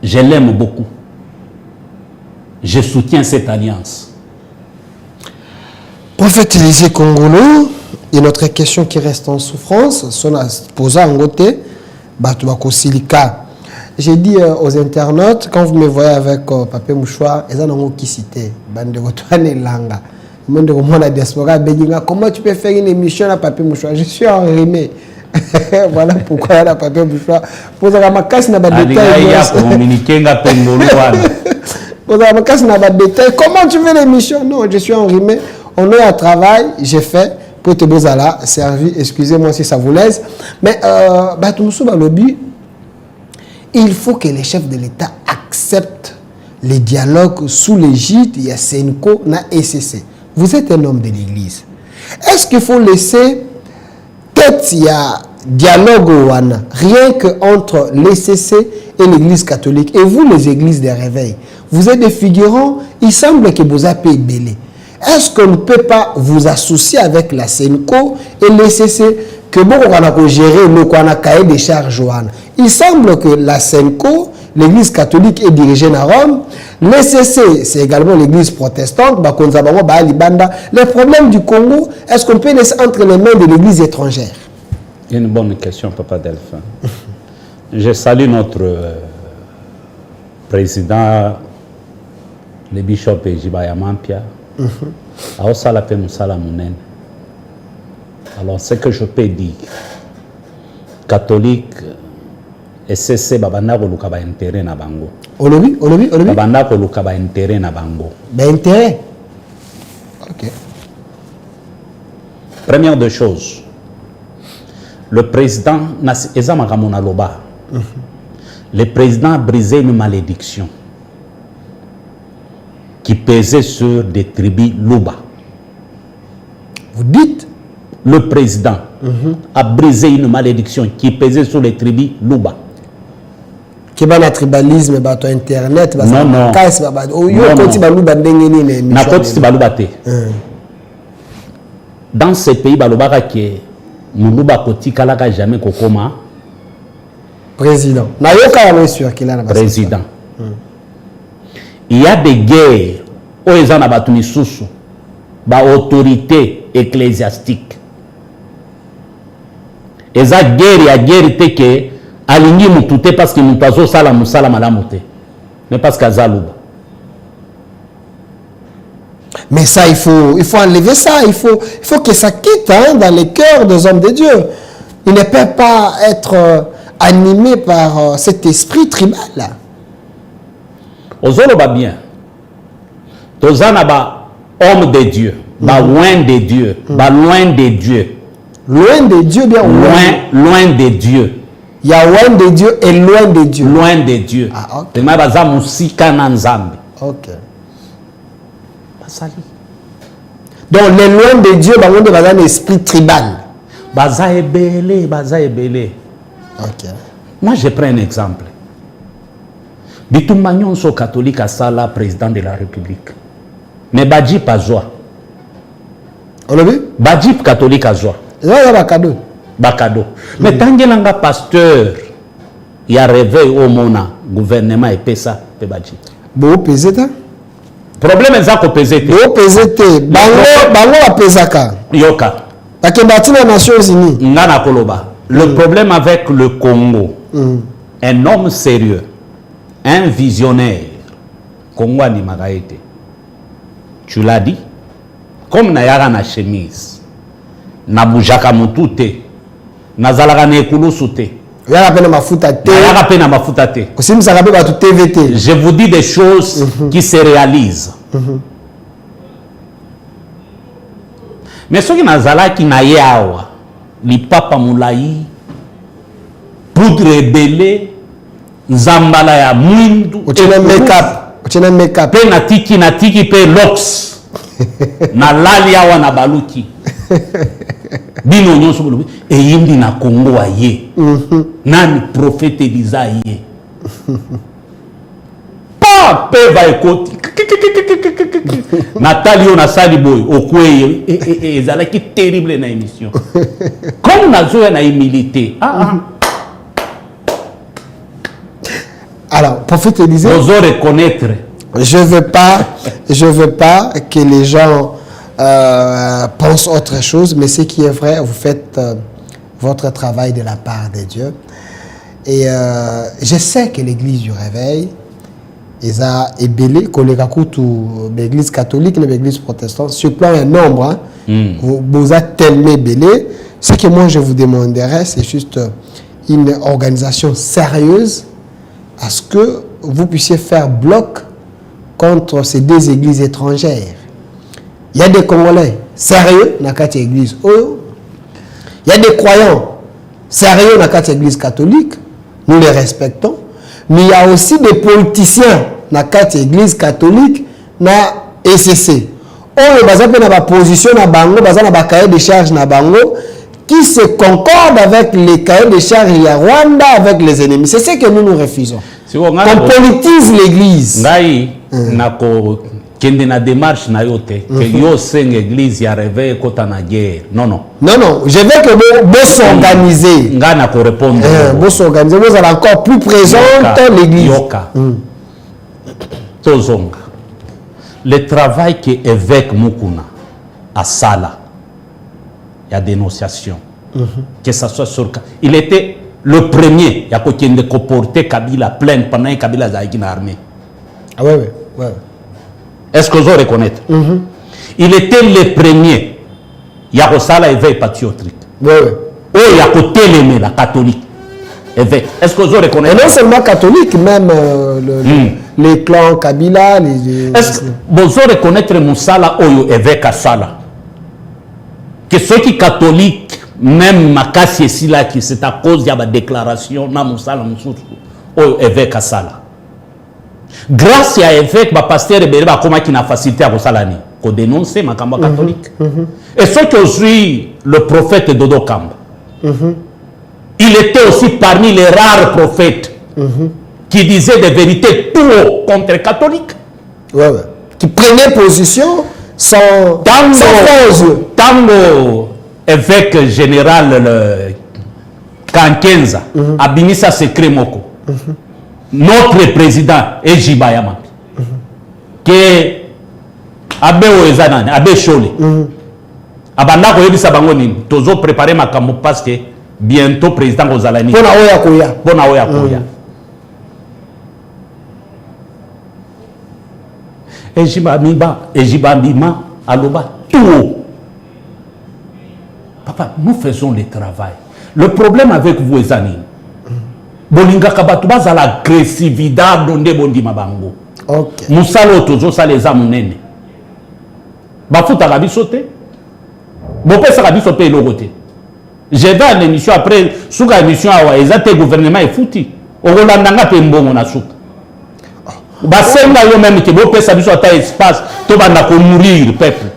Je l'aime beaucoup. Je soutiens cette alliance. Prophète Élisée Congolo, et notre question qui reste en souffrance, son posé en côté, Batouako Silika. J'ai dit aux internautes, quand vous me voyez avec Papé Mouchoir, ils ont qui cité, Bande Rotouane Langa. Comment tu peux faire une émission à Papé Mouchoir? Je suis enrhumé. Voilà pourquoi la Papé Mouchoir. Posez ma casse n'a pas de détail. Comment tu fais l'émission? Non, je suis enrhumé. On est à travail, j'ai fait, pour te bozala, servi, excusez-moi si ça vous laisse. Mais, il faut que les chefs de l'État acceptent les dialogues sous l'égide de Senko et SCC. Vous êtes un homme de l'Église. Est-ce qu'il faut laisser peut-être il y a dialogue rien que entre l'ECC et l'Église catholique et vous les églises des réveils? Vous êtes des figurants, il semble que vous avez belé. Est-ce qu'on ne peut pas vous associer avec la Senko et l'ECC que bon on a géré le qu'on a cahier des charges? Il semble que la Senko, l'église catholique, est dirigée à Rome. L'ECC, c'est également l'église protestante. Les problèmes du Congo, est-ce qu'on peut laisser entre les mains de l'église étrangère? Une bonne question, Papa Delphin. Je salue notre président, le bishop Jibaya Mampia. Alors, ce que je peux dire, catholique, SCC babanda ko luka ba intérêt na bango. Olobi. Babanda ko luka ba intérêt na bango. Ba intérêt. OK. Première des choses. Le président le président a brisé une malédiction qui pesait sur des tribus Luba. Vous dites? Le président a brisé une malédiction qui pesait sur les tribus Luba. Qui est le tribalisme, internet, non. Dans ce pays, Moulouba Koti Kalaka jamais kokoma président. Président. Il y a des guerres où ils ont abattu sous autorité ecclésiastique. Et ça guerre, il y a guerre que aligné mutute parce que nous avons sala musala malamote. Mais parce que Zalouba. Mais ça, il faut enlever ça. Il faut que ça quitte dans les cœurs des hommes de Dieu. Il ne peut pas être animé par cet esprit tribal-là. Ozolo ba bien. Tozana ba homme de Dieu. Ba loin de Dieu. Ba loin de Dieu. Loin de Dieu, bien loin de Dieu. Il y a loin de Dieu et loin de Dieu. Loin de Dieu. Ah, ok. Tema baza musika na nzambe. Ok. basali. Donc les lois de Dieu, bah, on a un esprit tribal. Baza ebele. Ok. Moi, je prends un exemple. Bitumba nyonso catholique à Sala, président de la République. Mais Badji pas joie. On l'a vu? Badji catholique à joie. Là, il y a un cadeau. Bakado. Mais tant que l'anga pasteur, il y a réveil au mona, gouvernement et pesa, pe Badji. Bon, peseta. Problème est ça qu'on pesait. Bon, pesete. Bango a pesaka. Yoka. Parce que bâti les Nations Unies. Ngana Koloba. Le problème avec le Congo, un homme sérieux, un visionnaire, Congo ni magaete. Tu l'as dit, comme Nayara na chemise, na boujaka mutute, na zalaka na ekulusu. Y'a peine mafuta te. Nayara pena mafuta te. Aussi, ça rappelle tout TVT. Je vous dis des choses qui se réalisent. Mais ce qui n'a zalaki na yawa, li papa moulayi, poudre ebele, zambala ya mwindu, Ochina make-up. pe natiki pe lox. Na lali awa na baluki. Bino nyonso bolobi eyimbi na Congo aye. Nani prophète Elisa aye. Pa pe va ekoti. Nathalie on a sali boy okweye ezalaki terrible na émission. Comme nazo na humilité. Alors, prophète Élisée, Nous reconnaître. je veux pas que les gens pensent autre chose, mais ce qui est vrai, vous faites votre travail de la part de Dieu. Et je sais que l'église du réveil, ils a ébélé, l'église catholique, l'église protestante, sur plan un nombre, vous a tellement ébélé. Ce que moi je vous demanderais, c'est juste une organisation sérieuse à ce que vous puissiez faire bloc contre ces deux églises étrangères. Il y a des Congolais sérieux dans cette église. Il y a des croyants sérieux dans cette église catholique. Nous les respectons. Mais il y a aussi des politiciens dans cette église catholique, dans ECC. On a une position dans Bango, un cahier de charge dans Bango qui se concorde avec les cahiers de charge de Rwanda, avec les ennemis. C'est ce que nous refusons. On politise l'église. Kende na démarche na yote que yo seng église ya réveil kota na guerre. Non. Je veux que vous s'organiser. Ngana ko répondre. Vous s'organiser, vous allez encore plus présente l'église. Yoka. Tozonga. Le travail que évêque Mukuna à Sala, il y a dénonciation. Que ça soit sur il était le premier à de comporter Kabila plainte pendant que Kabila a été armée. Ah ouais. Est-ce que vous reconnaissez? Il était le premier. Il y a Rosala éveil patriotique. Oui. Oh, il y a côté la catholique. Évêque. Est-ce que vous reconnaissez? Et non seulement catholique, même les clans Kabila. Est-ce que vous reconnaissez Moussala ou évêque à Sala? Que ceux qui catholiques, même Makassi et Sila, qui c'est à cause de la déclaration, na Moussala ou évêque à Sala. Grâce à l'évêque, le pasteur Ebele comment qui a facilité à Rosalani, qu'on dénonce ma Kamba catholique. Et ce que suis le prophète Dodo Kamba, il était aussi parmi les rares prophètes qui disaient des vérités tout haut contre les catholiques. Qui prenaient position sans cause. Tango, évêque général le Kankenza, Abinisa Sekre Moko. Notre président Ejiba Yama que Abe Oezanane, Abe Chole Abanda Koyebisa Bango Nini tozo préparer makambo parce que bientôt président Ozalani Bona Oya Koya Ejiba Bima Aloba tout. Papa, nous faisons le travail. Le problème avec vous Ezanine bolinga kabatu baza l'agressivité donde bondi mabango. OK. Musalo tozo saleza munene. Bafuta kabiso te. Bopesa kabiso pe logote. Je vais à l'émission après souka émission awa ezate gouvernement est fouti. Okolanda nga pe mbongo na souka. basenga yo même que bopesa biso ata espace to banda ko mourir peuple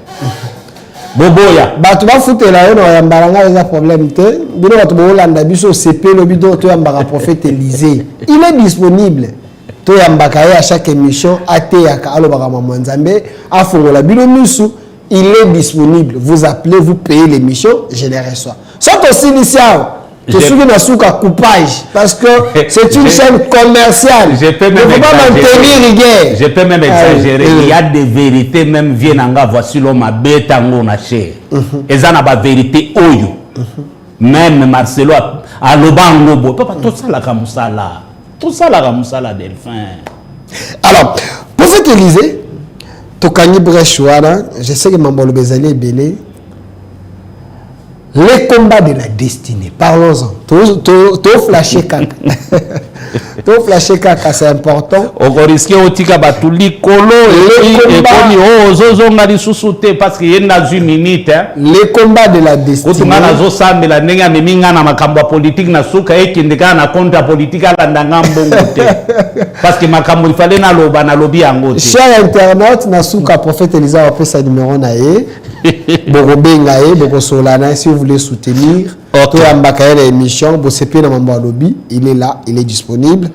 boboya bato bafutela yo na yambalanga eza problème te bino bato bolanda biso CP lobi do to yambaka prophète Élisée il est disponible to yambaka ye à chaque émission ateyaka alobaka mama nzambe afongola bino misu il est disponible vous appelez vous payez l'émission je les reçois soit aussi initial je suis dans souka coupage parce que c'est une chaîne commerciale. Je peux même exagérer. Je peux même exagérer. Il y a des vérités même viennent en voici l'homme à bétango na cher. Et ça n'a pas vérité oyo. Même Marcelo a lobango bo. Papa tout ça la kamusala. Tout ça la kamusala Delphin. Alors, prophète Élisée, tokani brechouana, je sais que Mambolo Bezali est belé. Les combats de la destinée, parlons-en. Tout flasher kaka. Tout flasher kaka, c'est important. On risque otika batuli kolo et koni oh zozo ngari susute parce qu'il y a une minute. Les combats de la destinée. Otumana zo sambe la nenga meminga na makambo politique na suka ekindeka na contre politique ala ndanga mbongote. Parce que makambo il fallait na loba na lobi yango. Cher internaute na suka prophète Élisée a fait sa numéro na ye. Boko bengaye boko solana si vous voulez soutenir to yambaka l'émission bo CP na mambo lobby il est là il est disponible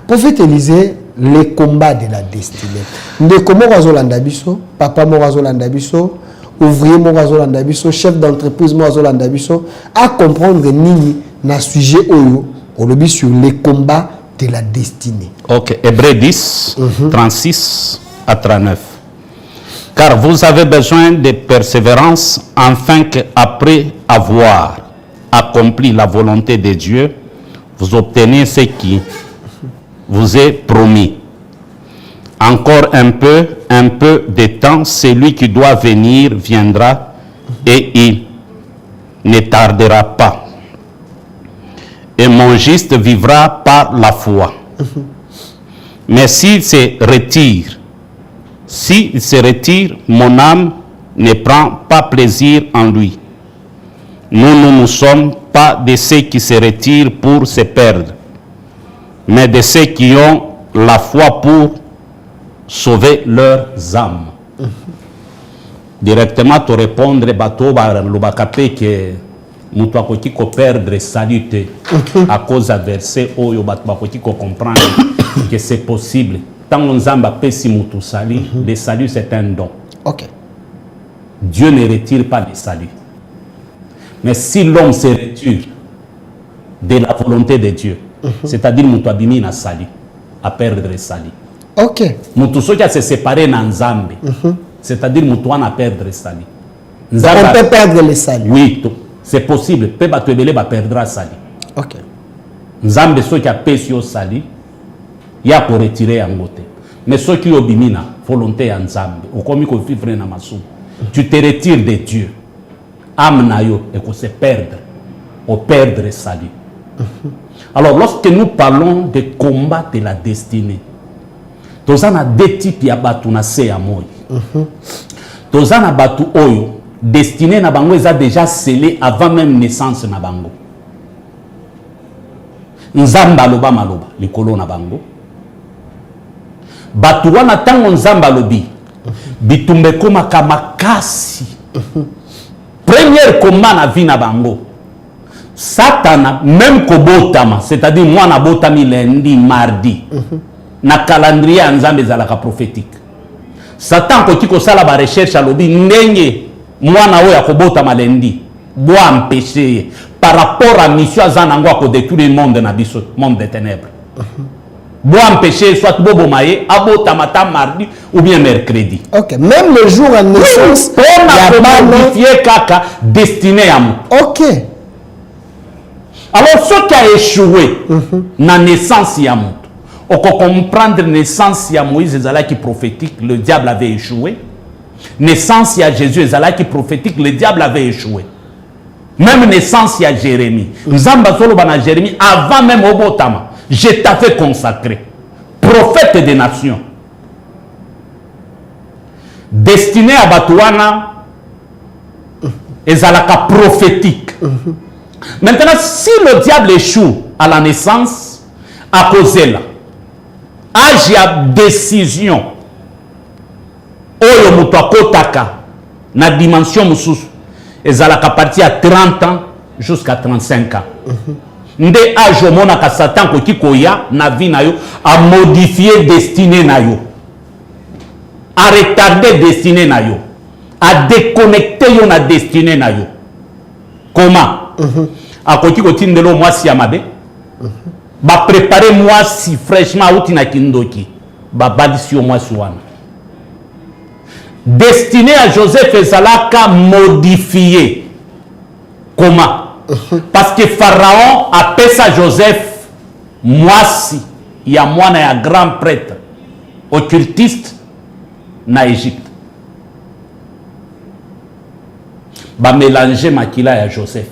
prophète Élisée les combats de la destinée de comment razolanda biso papa mo razolanda biso ouvrier mo razolanda biso chef d'entreprise mo razolanda biso à comprendre nini na sujet oyo au lobby sur les combats de la destinée. OK, Hébreux 10 36 à 39. Car vous avez besoin de persévérance afin qu'après avoir accompli la volonté de Dieu, vous obtenez ce qui vous est promis. Encore un peu de temps, celui qui doit venir viendra et il ne tardera pas. Et mon juste vivra par la foi. Mais s'il se retire, mon âme ne prend pas plaisir en lui. Nous ne sommes pas de ceux qui se retirent pour se perdre, mais de ceux qui ont la foi pour sauver leurs âmes. Directement, te répondre, bateau, le que nous devons perdre salut à cause de verset où nous devons comprendre que c'est possible. Tant qu'on zamba pesi mutu sali, le salut c'est un don. OK. Dieu ne retire pas le salut. Mais si l'homme se retire de la volonté de Dieu, c'est-à-dire mutu abimi na sali, à perdre le salut. OK. Mutu soki a se séparer na nzambe, c'est-à-dire mutu wana perdre le salut. On peut perdre le salut. Oui, c'est possible. Peut ba tebele ba perdra le salut. OK. Nzambe soki a pesi yo salut, il y a pour retirer en côté. Mais ceux qui ont bimina, volonté en Zambie, ou comme ils vivent dans Massou, tu te retires de Dieu. Âme nayo et qu'on se perdre, ou perdre salut. Alors, lorsque nous parlons de combat de la destinée, nous avons deux types de batu na se ya moi. Nous avons batu oyo, destiné na bango est déjà scellé avant même naissance na bango. Nzamba loba maloba, likolo na bango. Batu wana tango nzamba lobi bitumbe koma kamakasi première combat na vie na bango satana même kobotama c'est-à-dire moi na botami lundi mardi na calendrier nzambe zalaka prophétique satan ko tiko sala ba recherche lobi ndenge moi na oya kobotama lundi bo empêcher par rapport à mission zanango ko détruire le monde na biso monde des ténèbres. Bon empêcher soit bobo maye abo tamata mardi ou bien mercredi. OK, même le jour en naissance on a modifié kaka destiné à moi. OK. Alors ce qui a échoué na naissance ya moi. On peut comprendre naissance ya Moïse ezala qui prophétique, le diable avait échoué. Naissance ya Jésus ezala qui prophétique, le diable avait échoué. Même naissance ya Jérémie. Nzamba solo bana Jérémie avant même obotama. Je t'avais consacré, prophète des nations, destiné à Batouana, et Zalaka prophétique. Maintenant, si le diable échoue à la naissance, à cause là, âge ya décision oyo moto akotaka na dimension mosusu ezalaka parti ya 30 ans jusqu'à 35 ans. Nde âge omonaka Satan koki koya na vie na yo a modifier destinée na yo, a retarder destinée na yo, a déconnecter yo na destinée na yo. Comment? Akoki kotindelo mwasi ya mabe, ba préparer mwasi fraîchement outi na kindoki, ba balisi yo mwasi wana. Destinée à Joseph ezalaka modifié. Comment? Parce que Pharaon appelle ça Joseph mwasi ya mwana ya grand prêtre occultiste na Égypte. Ba mélanger makila ya Joseph.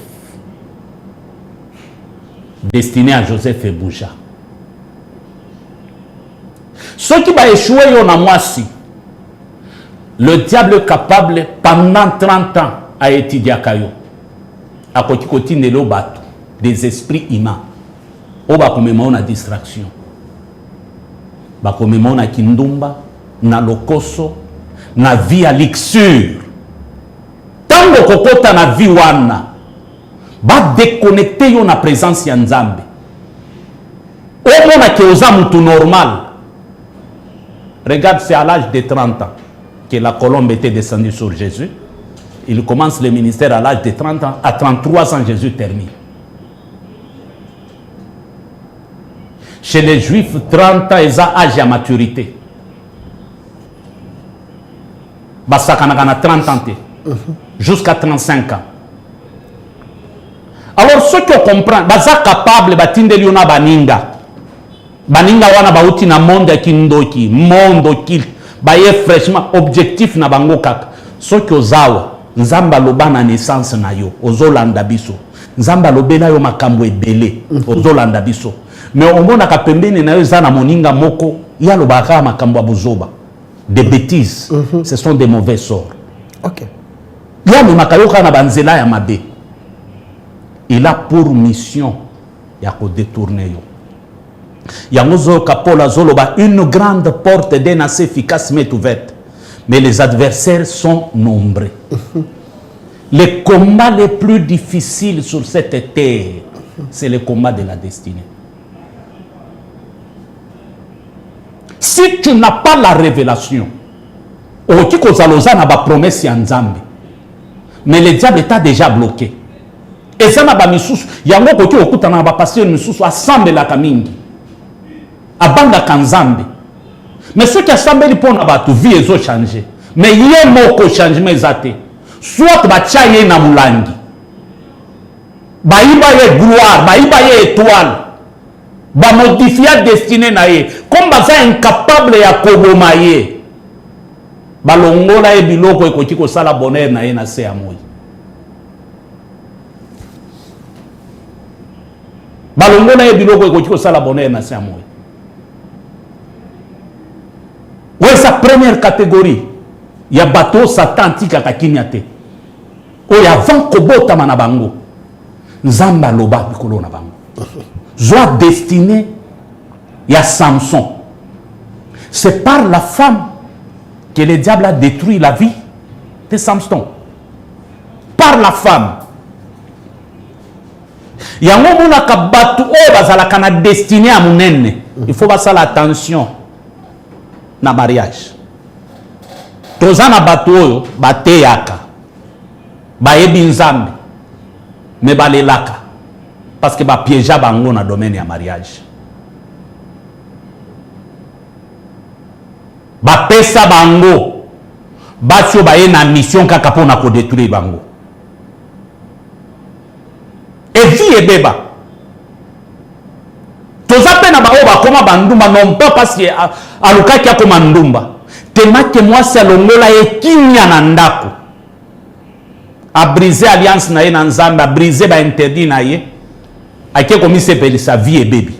Destiné à Joseph et Bouja. Ceux qui va échouer yo na mwasi, le diable est capable pendant 30 ans à étudier kayo. A koti nelo bato des esprits humains. O ba komema na distraction. Ba komema na kindumba, na lokoso, na vie à luxure. Tango kokota na vie wana, ba déconnecter yo na présence ya Nzambe. O mona ke oza mutu normal. Regarde, c'est à l'âge de 30 ans que la colombe était descendue sur Jésus. Il commence le ministère à l'âge de 30 ans. À 33 ans, Jésus termine. Chez les Juifs, 30 ans, ils ont âge à maturité. Basakanagana 30 ans. Jusqu'à 35 ans. Alors, ceux qui comprennent, ils sont capables de faire baninga. Baninga wana bauti na monde ya kindoki, monde ki baye fraîchement objectif na bango kaka. Ceux qui ozawa Nzamba loba na naissance na yo ozolanda biso. Nzamba lobela yo makambo ebele ozolanda biso. Mais omona ka pembeni na yo za na moninga moko ya lobaka makambo abuzoba. Des bêtises. Ce sont des mauvais sorts. OK. Ya me makayoka na banzela ya mabe. Il a pour mission ya ko détourner yo. Yangozo kapola zoloba, une grande porte d'un assez efficace m'est ouverte. Mais les adversaires sont nombreux. Les combats les plus difficiles sur cette terre, c'est le combat de la destinée. Si tu n'as pas la révélation, mais le diable t'a déjà bloqué. Et ça n'a pas mis sous. Il y a un côté où tu as passé une sous assemble la kamingi. Abanga kanzambe. Mais ceux qui assemblent pour na vie ils ont changé. Mais il y a un changement exact. Soit bachaye na mulangi. Baïba ye gloire, baïba ye étoile. Ba modifier destinée na ye. Comme baza incapable ya koboma ye. Balongola e biloko ekoti ko sala bonheur na ye na se amoyi. Balongola e biloko ekoti ko sala bonheur na se amoyi. Ouais, sa première catégorie. Il y a bateau Satan tika kakinyate. Oh, il y a 20 kobota manabango. Nzamba loba bikolo na bango. Joie destinée, il y a Samson. C'est par la femme que le diable a détruit la vie de Samson. Par la femme. Il y a un moment où bateau bazalaka na destiné à munene. Il faut faire attention. Na mariage toza na bato oyo bateyaka bayebi nzambe me balelaka parce que bapiéja bango na domaine ya mariage bapesa bango basi oyo baye na mission kaka mpona kodétruire bango evi ebeba toza pe na bao bakoma bandumba non pas parce que alukaki akoma ndumba tellement que moi c'est longola ekinya na ndako a briser alliance na ye na nzambe a briser ba interdit na ye ake komi sepeli sa vie et baby.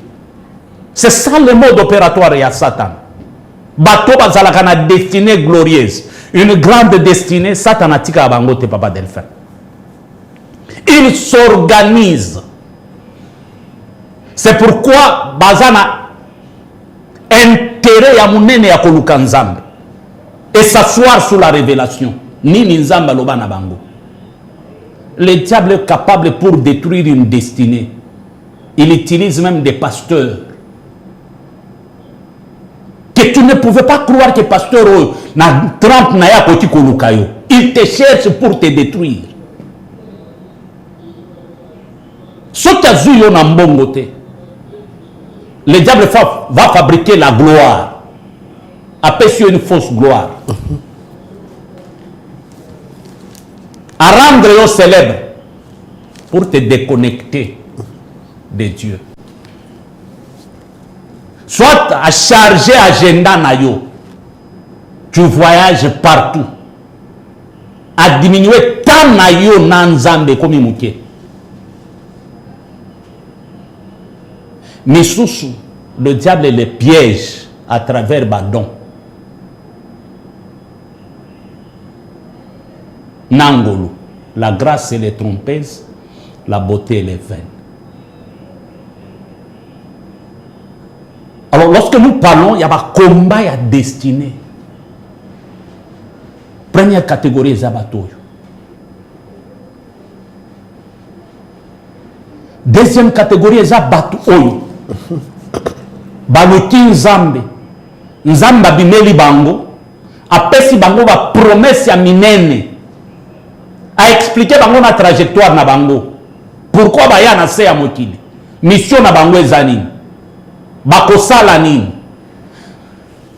C'est ça le mode opératoire ya Satan. Bato bazalaka na destinée glorieuse, une grande destinée. Satan atika bango te papa Delphin. Il s'organise. C'est pourquoi bazana intérêt ya munene ya koluka nzambe et s'asseoir sous la révélation. Nini nzamba loba na bango. Le diable est capable pour détruire une destinée. Il utilise même des pasteurs. Que tu ne pouvais pas croire que pasteur na 30 na ya koti koluka yo. Il te cherche pour te détruire. Soki azu yo na mbongo te. Le diable va fabriquer la gloire. Appelle une fausse gloire. À rendre yo célèbre pour te déconnecter de Dieu. Soit à charger agenda na yo. Tu voyages partout. À diminuer tant na yo nan nzambe comme imuke. Mais sous le diable les piège à travers Badon. Nangolo, la grâce et les trompeuses, la beauté et les vaines. Alors lorsque nous parlons, il y a un combat, il y a destinée. Première catégorie, c'est Abatoyo. Deuxième catégorie, c'est Abatoyo. Baluki Nzambe. Nzamba bimeli bango. Apesi bango ba promesse ya minene. A expliquer bango na trajectoire na bango. Pourquoi baya na se ya mokili. Mission na bango ezanini. Bakosala nini.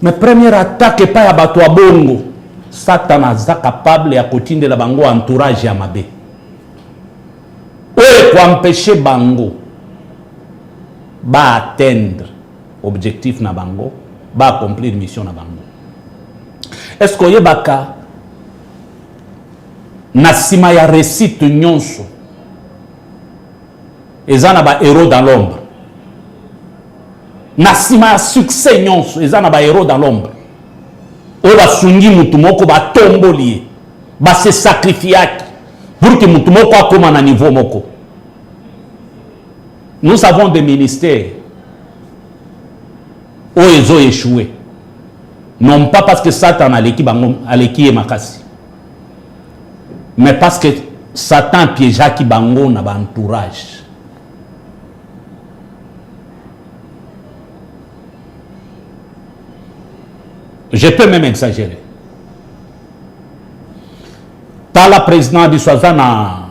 Mais première attaque pa ya bato ya bongo. Satan aza capable ya kotindela bango entourage ya mabe. Oye pour empêcher bango ba atteindre objectif na bango, ba accomplir mission na bango. Est-ce que yebaka na sima ya réussite nyonso ezana ba héros dans l'ombre. Na sima ya succès nyonso ezana ba héros dans l'ombre. O ba sungi mutu moko ba tomboli ba se sacrifier pour que mutu moko akoma na niveau moko. Nous avons des ministères où ils ont échoué. Non pas parce que Satan a l'équipe et makasi. Mais parce que Satan piégea qui bango na ba entourage. Je peux même exagérer. Par la présidente du Soazana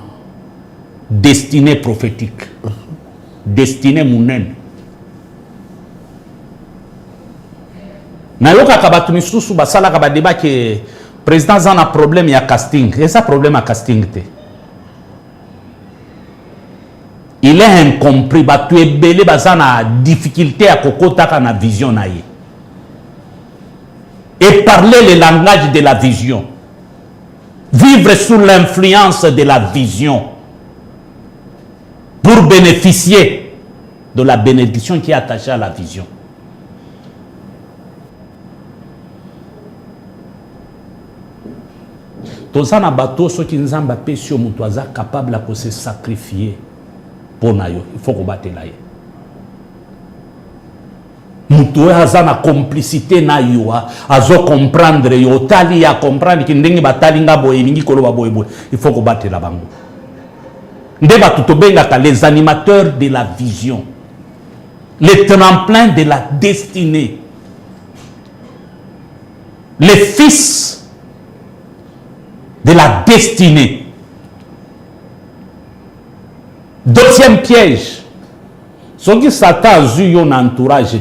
destinée prophétique. Destinée mounen. Nayoka kabatu misusu basala ka débat que président a un problème ya casting. Et ça problème à casting te. Il est incompris, batu ebele bazana difficulté à kokota na vision na ye. Et parler le langage de la vision. Vivre sous l'influence de la vision. Pour bénéficier de la bénédiction qui est attachée à la vision. Tozana bateau, ceux qui nous ont battu sur Moutouaza, capable de se sacrifier pour Nayo. Il faut combattre là. Moutouaza na complicité Nayo, azo comprendre yo, tali à comprendre qui n'engi batali nga boye, n'engi kolo ba boye boye. Il faut combattre la bango. Les animateurs de la vision, les tremplins de la destinée, les fils de la destinée. Deuxième piège, ce qui Satan a eu un entourage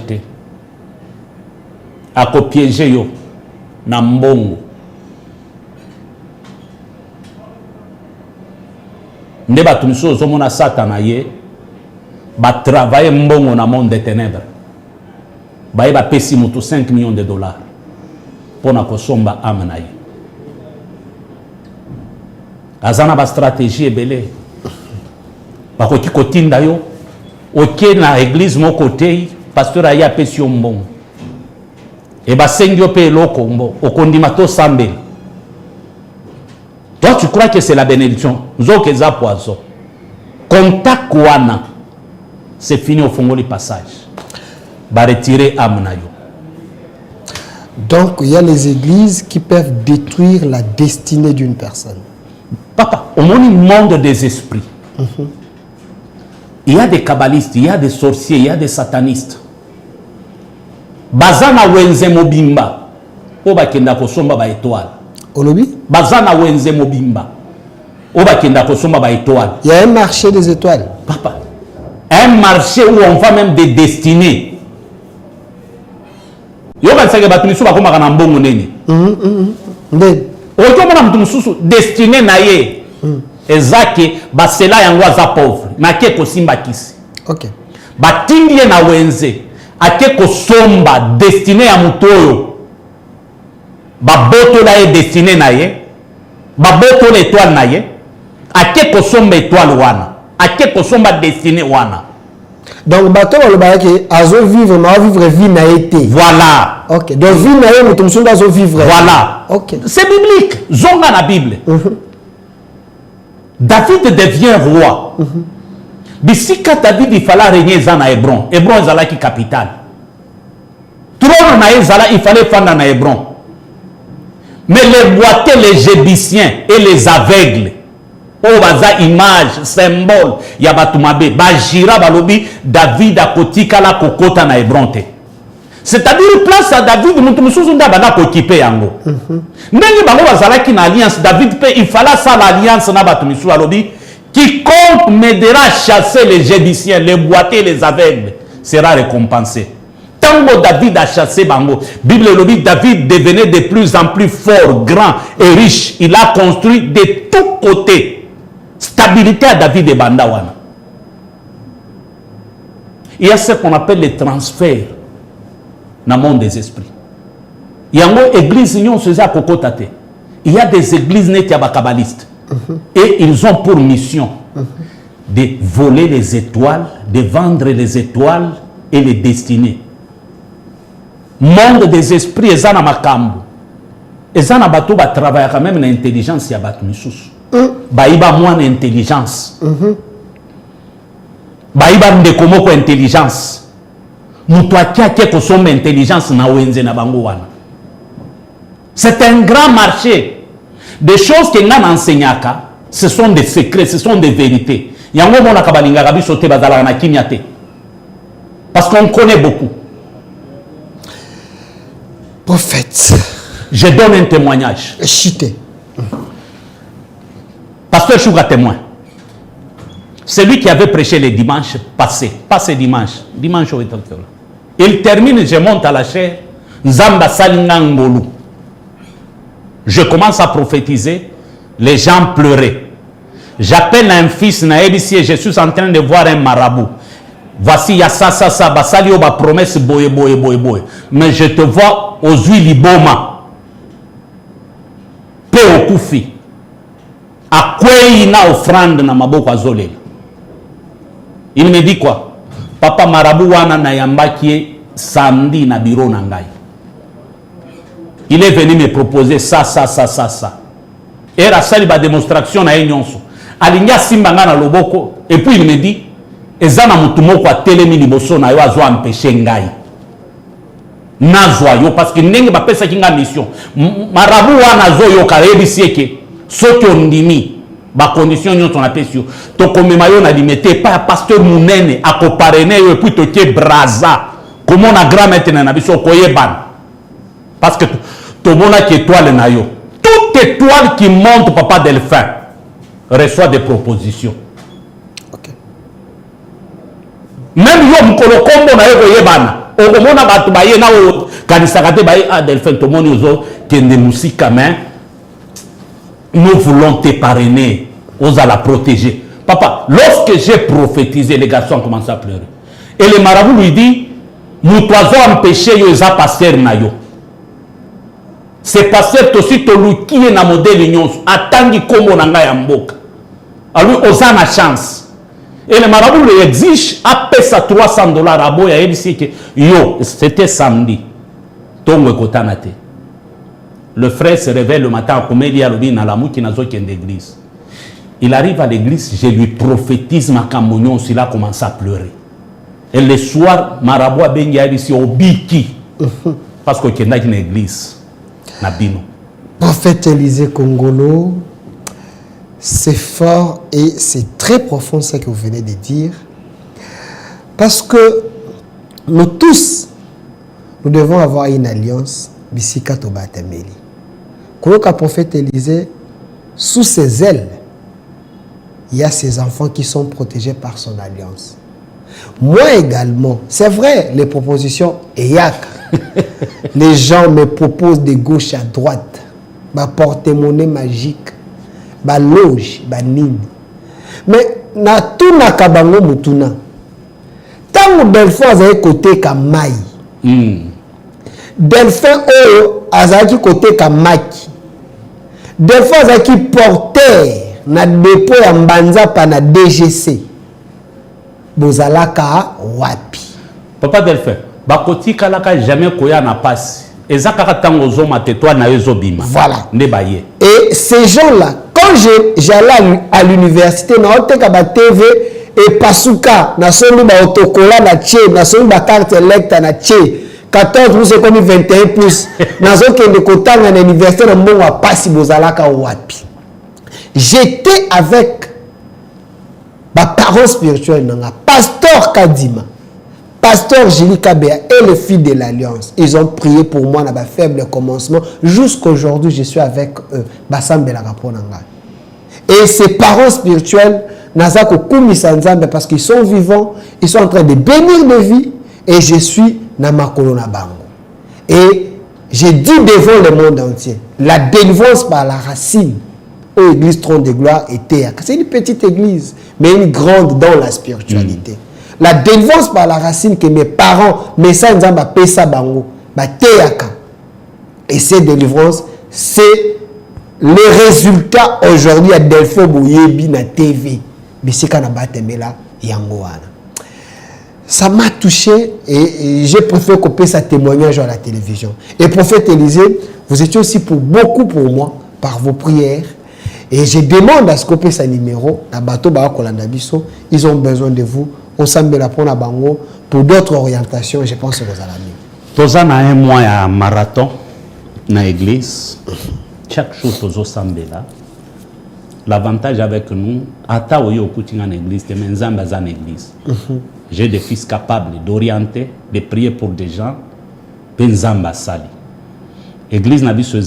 à piéger yo na mbongo. Nde batu miso zomona Satan ye ba travailler mbongo na monde des ténèbres. Ba ye ba pesi mutu 5 millions de dollars pour na kosomba ame na ye. Azana ba stratégie ebele. Ba ko kotinda yo oké na église mo côté pasteur aya pesi mbongo. Et ba sengyo pe loko mbo okondima to sambe. Toi, tu crois que c'est la bénédiction? Zokeza poison. Contact wana. C'est fini au fond du passage. Ba retirer amenayo. Donc, il y a les églises qui peuvent détruire la destinée d'une personne. Papa, au monde des esprits, il y a des kabbalistes, il y a des sorciers, il y a des satanistes. Bazana wenze mobimba, oba kenda kosomba ba étoile. Olobi? Bazana wenze mobimba, oba kenda kosomba ba étoile. Il y a un marché des étoiles. Papa, un marché où on va même des destinées. Yoga sage batunisu ba komaka na mbongo nene. Otomona mutu mususu destiné na ye. Ezake basela yango aza pauvre, na ke kosimba kisi. OK. Batindi ye na wenze, ake kosomba destiné ya mutu oyo. Baboto la ye destiné na ye. Baboto l'étoile na ye. Ake kosomba étoile wana. Ake kosomba destiné wana. Donc, bateau, on va vivre, mais vivre vie n'a été. Voilà. OK. Donc, vie n'a été, nous sommes vivre. Voilà. OK. C'est biblique. Zonga la Bible. David devient roi. Bisika David, il fallait régner dans Hébron. Hébron est la capitale. Trône na Ezala, il fallait faire dans Hébron. Mais les boiteux, les Jébusiens et les aveugles, oh, baza image, symbole, yabatumabe, bajira balobi, David a kotika la kokota na Hébron. C'est-à-dire, place à David, nous sommes occupé yango. Ndenge bango bazalaki na alliance, David pe, il fallait ça l'alliance na batumisu balobi, quiconque m'aidera à chasser les Jébusiens, les boiteux, les aveugles, sera récompensé. Tango David a chassé bango, Bible lobi, David devenait de plus en plus fort, grand et riche. Il a construit de tous côtés. Stabilité à David et Bandawana. Il y a ce qu'on appelle les transferts dans le monde des esprits. Il y a une église, il y a des églises kabbalistes. Et ils ont pour mission de voler les étoiles, de vendre les étoiles et les destinées. Monde des esprits, ils ont makambo. Ils ont bateau ba travailler quand même l'intelligence ya batu misusu. Baïba moins intelligence. Baïba ndeko moko intelligence. Mutu akia ko somba intelligence na wenze na bango wana. C'est un grand marché. Des choses que n'an enseignaka, ce sont des secrets, ce sont des vérités. Yango mona kabalinga kabi sote bazala na kinyate. Parce qu'on connaît beaucoup. Prophète. Je donne un témoignage. Chité. Pasteur Chouga témoin. C'est lui qui avait prêché les dimanches passés. Pas ces dimanches. Dimanche au il termine, je monte à la chair. Nzamba Salingangolu. Je commence à prophétiser. Les gens pleuraient. J'appelle un fils naébisi et je suis en train de voir un marabout. Voici, il y a ça, Basalio va promesse boye. Mais je te vois aux huiles liboma. Pe okufi. Akwei na offrande na maboko azolel. Il me dit quoi? Papa marabout wana na yambaki samedi na bureau na ngai. Il est venu me proposer ça. Et la salle ba démonstration na enyonso. Alinga simba nga na loboko et puis il me dit ezana mutu moko atelemi liboso na yo azo empêcher ngai. Nazwa yo parce que ndenge ba pesa kinga mission. Marabout wana zo yo karebi ke soki ondimi ba condition nyonso na pesi yo to komema yo na limité pas pasteur munene akoparene yo et puis to ke braza comme on a grand maître na biso koyeban parce que to mona ki étoile na yo toute étoile qui monte papa Delphin reçoit des propositions. OK. Même yo mkolo kombo na yo koyebana okomona batu baye na o kanisa te baye a Delphin to moni ozo kende musika mais nous voulons te parrainer, on va la protéger. Papa, lorsque j'ai prophétisé, les garçons ont commencé à pleurer. Et le marabout lui dit, nous t'avons empêché les pasteur na yo. C'est pasteur aussi qui est na modèle union, attendu comme on a un mboka. Alors, on a la chance. Et le marabout lui exige, à payer $300 à boya, il dit que yo, c'était samedi. Tongo kotanate. Le frère se réveille le matin, comme il y a l'église. Il arrive à l'église, je lui prophétise ma camonion, il a commencé à pleurer. Et le soir, Marabout a ici au Biki. parce que tu es dans une église. Prophète Élisée Kongolo, c'est fort et c'est très profond ce que vous venez de dire. Parce que nous tous, nous devons avoir une alliance. Bisika Tobatameli. Quand le prophète Élisée, sous ses ailes, il y a ses enfants qui sont protégés par son alliance. Moi également, c'est vrai, les propositions, les gens me proposent de gauche à droite, ma porte-monnaie magique, ma loge, ma nini. Mais na tout na kabango mutuna. Tant que Delphin a côté comme maï, Delphin a côté comme maki, Delphin a qui porteur na dépôt ya mbanza pa na DGC. Bozalaka wapi. Papa Delphin, bakoti kalaka jamais koya na passe. Ezaka tango zo matetwa na ezo bima. Voilà. Nebaye. Et ces gens-là, quand j'allais à l'université, na oteka ba TV et pasuka na sonu ba autocola na tché, na sonu ba carte électa na tché. 14 pouces comme 21 pouces. Na zo kende kotanga na université na mbongo a pasi bozalaka wapi. J'étais avec ma parent spirituel, pasteur Kadima, pasteur Julie Kabea et le fils de l'Alliance. Ils ont prié pour moi dans ma faible commencement. Jusqu'aujourd'hui, je suis avec eux. Et ces parents spirituels, parce qu'ils sont vivants, ils sont en train de bénir de vie et je suis dans ma colonne bango. Et j'ai dit devant le monde entier, la délivrance par la racine aux églises trône de gloire était. C'est une petite église, mais une grande dans la spiritualité. La délivrance par la racine que mes parents, mes saints, pesa bango, teyaka. Et cette délivrance, c'est le résultat aujourd'hui à Delphin Bouyebi na TV. Mais c'est quand batemela yangoana. Ça m'a touché et j'ai préféré couper sa témoignage à la télévision. Et prophète Élisée, vous étiez aussi beaucoup pour moi, par vos prières. Et je demande à ce qu'on puisse un numéro, ils ont besoin de vous. On s'embête pour la bango, pour d'autres orientations, je pense que vous allez mieux. Tous en un mois à marathon dans l'église. Chaque chose tous s'embête là. L'avantage avec nous, à Taoui au Kouting en église, c'est mes amis en église. J'ai des fils capables d'orienter, de prier pour des gens, Penzamba Sali. L'église n'a vu ce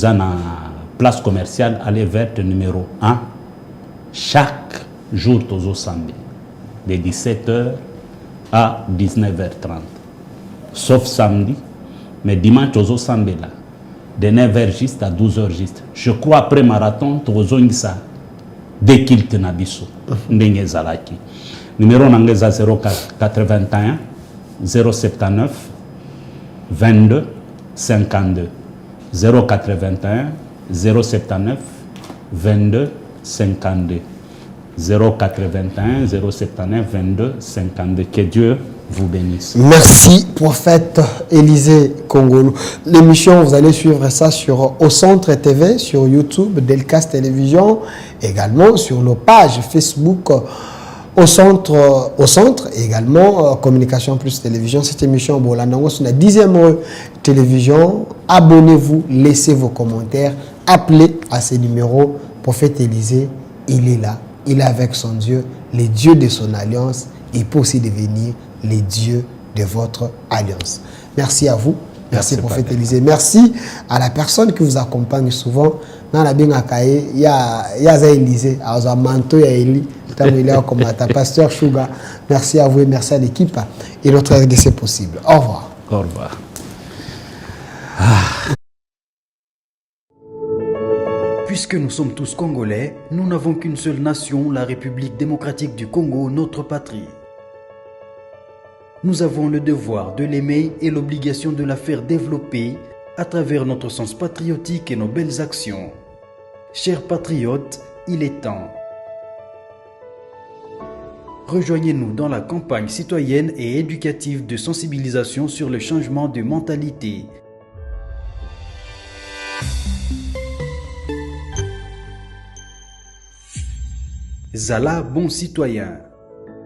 place commerciale, allée verte numéro 1, chaque jour aux Osambé, de 17h à 19h30. Sauf samedi, mais dimanche aux Osambé là, de 9h juste à 12h juste. Je crois après marathon, aux Ongisa, dès qu'il te n'abisso, Ndengezalaki. Numéro n'angeza 081 079 22 52 081 079 22 52 081 079 22 52. Que Dieu vous bénisse. Merci prophète Élisée Kongolo. L'émission, vous allez suivre ça sur Au Centre TV, sur YouTube, Delcast Télévision, également sur nos pages Facebook Au Centre, également Communication Plus Télévision. Cette émission, c'est la 10e télévision. Abonnez-vous, laissez vos commentaires. Appelez à ces numéros. Prophète Élisée, il est là. Il est avec son Dieu, les dieux de son alliance. Il peut aussi devenir les dieux de votre alliance. Merci à vous. Merci prophète Élisée. Merci à la personne qui vous accompagne souvent. Dans la Bingakaye, il y a Élisée, il y a Manto, il y a Élie. Il y a Pasteur Chouga. Merci à vous et merci à l'équipe. Et notre RDC possible. Au revoir. Au revoir. Puisque nous sommes tous Congolais, nous n'avons qu'une seule nation, la République démocratique du Congo, notre patrie. Nous avons le devoir de l'aimer et l'obligation de la faire développer à travers notre sens patriotique et nos belles actions. Chers patriotes, il est temps. Rejoignez-nous dans la campagne citoyenne et éducative de sensibilisation sur le changement de mentalité. Zala bon citoyen.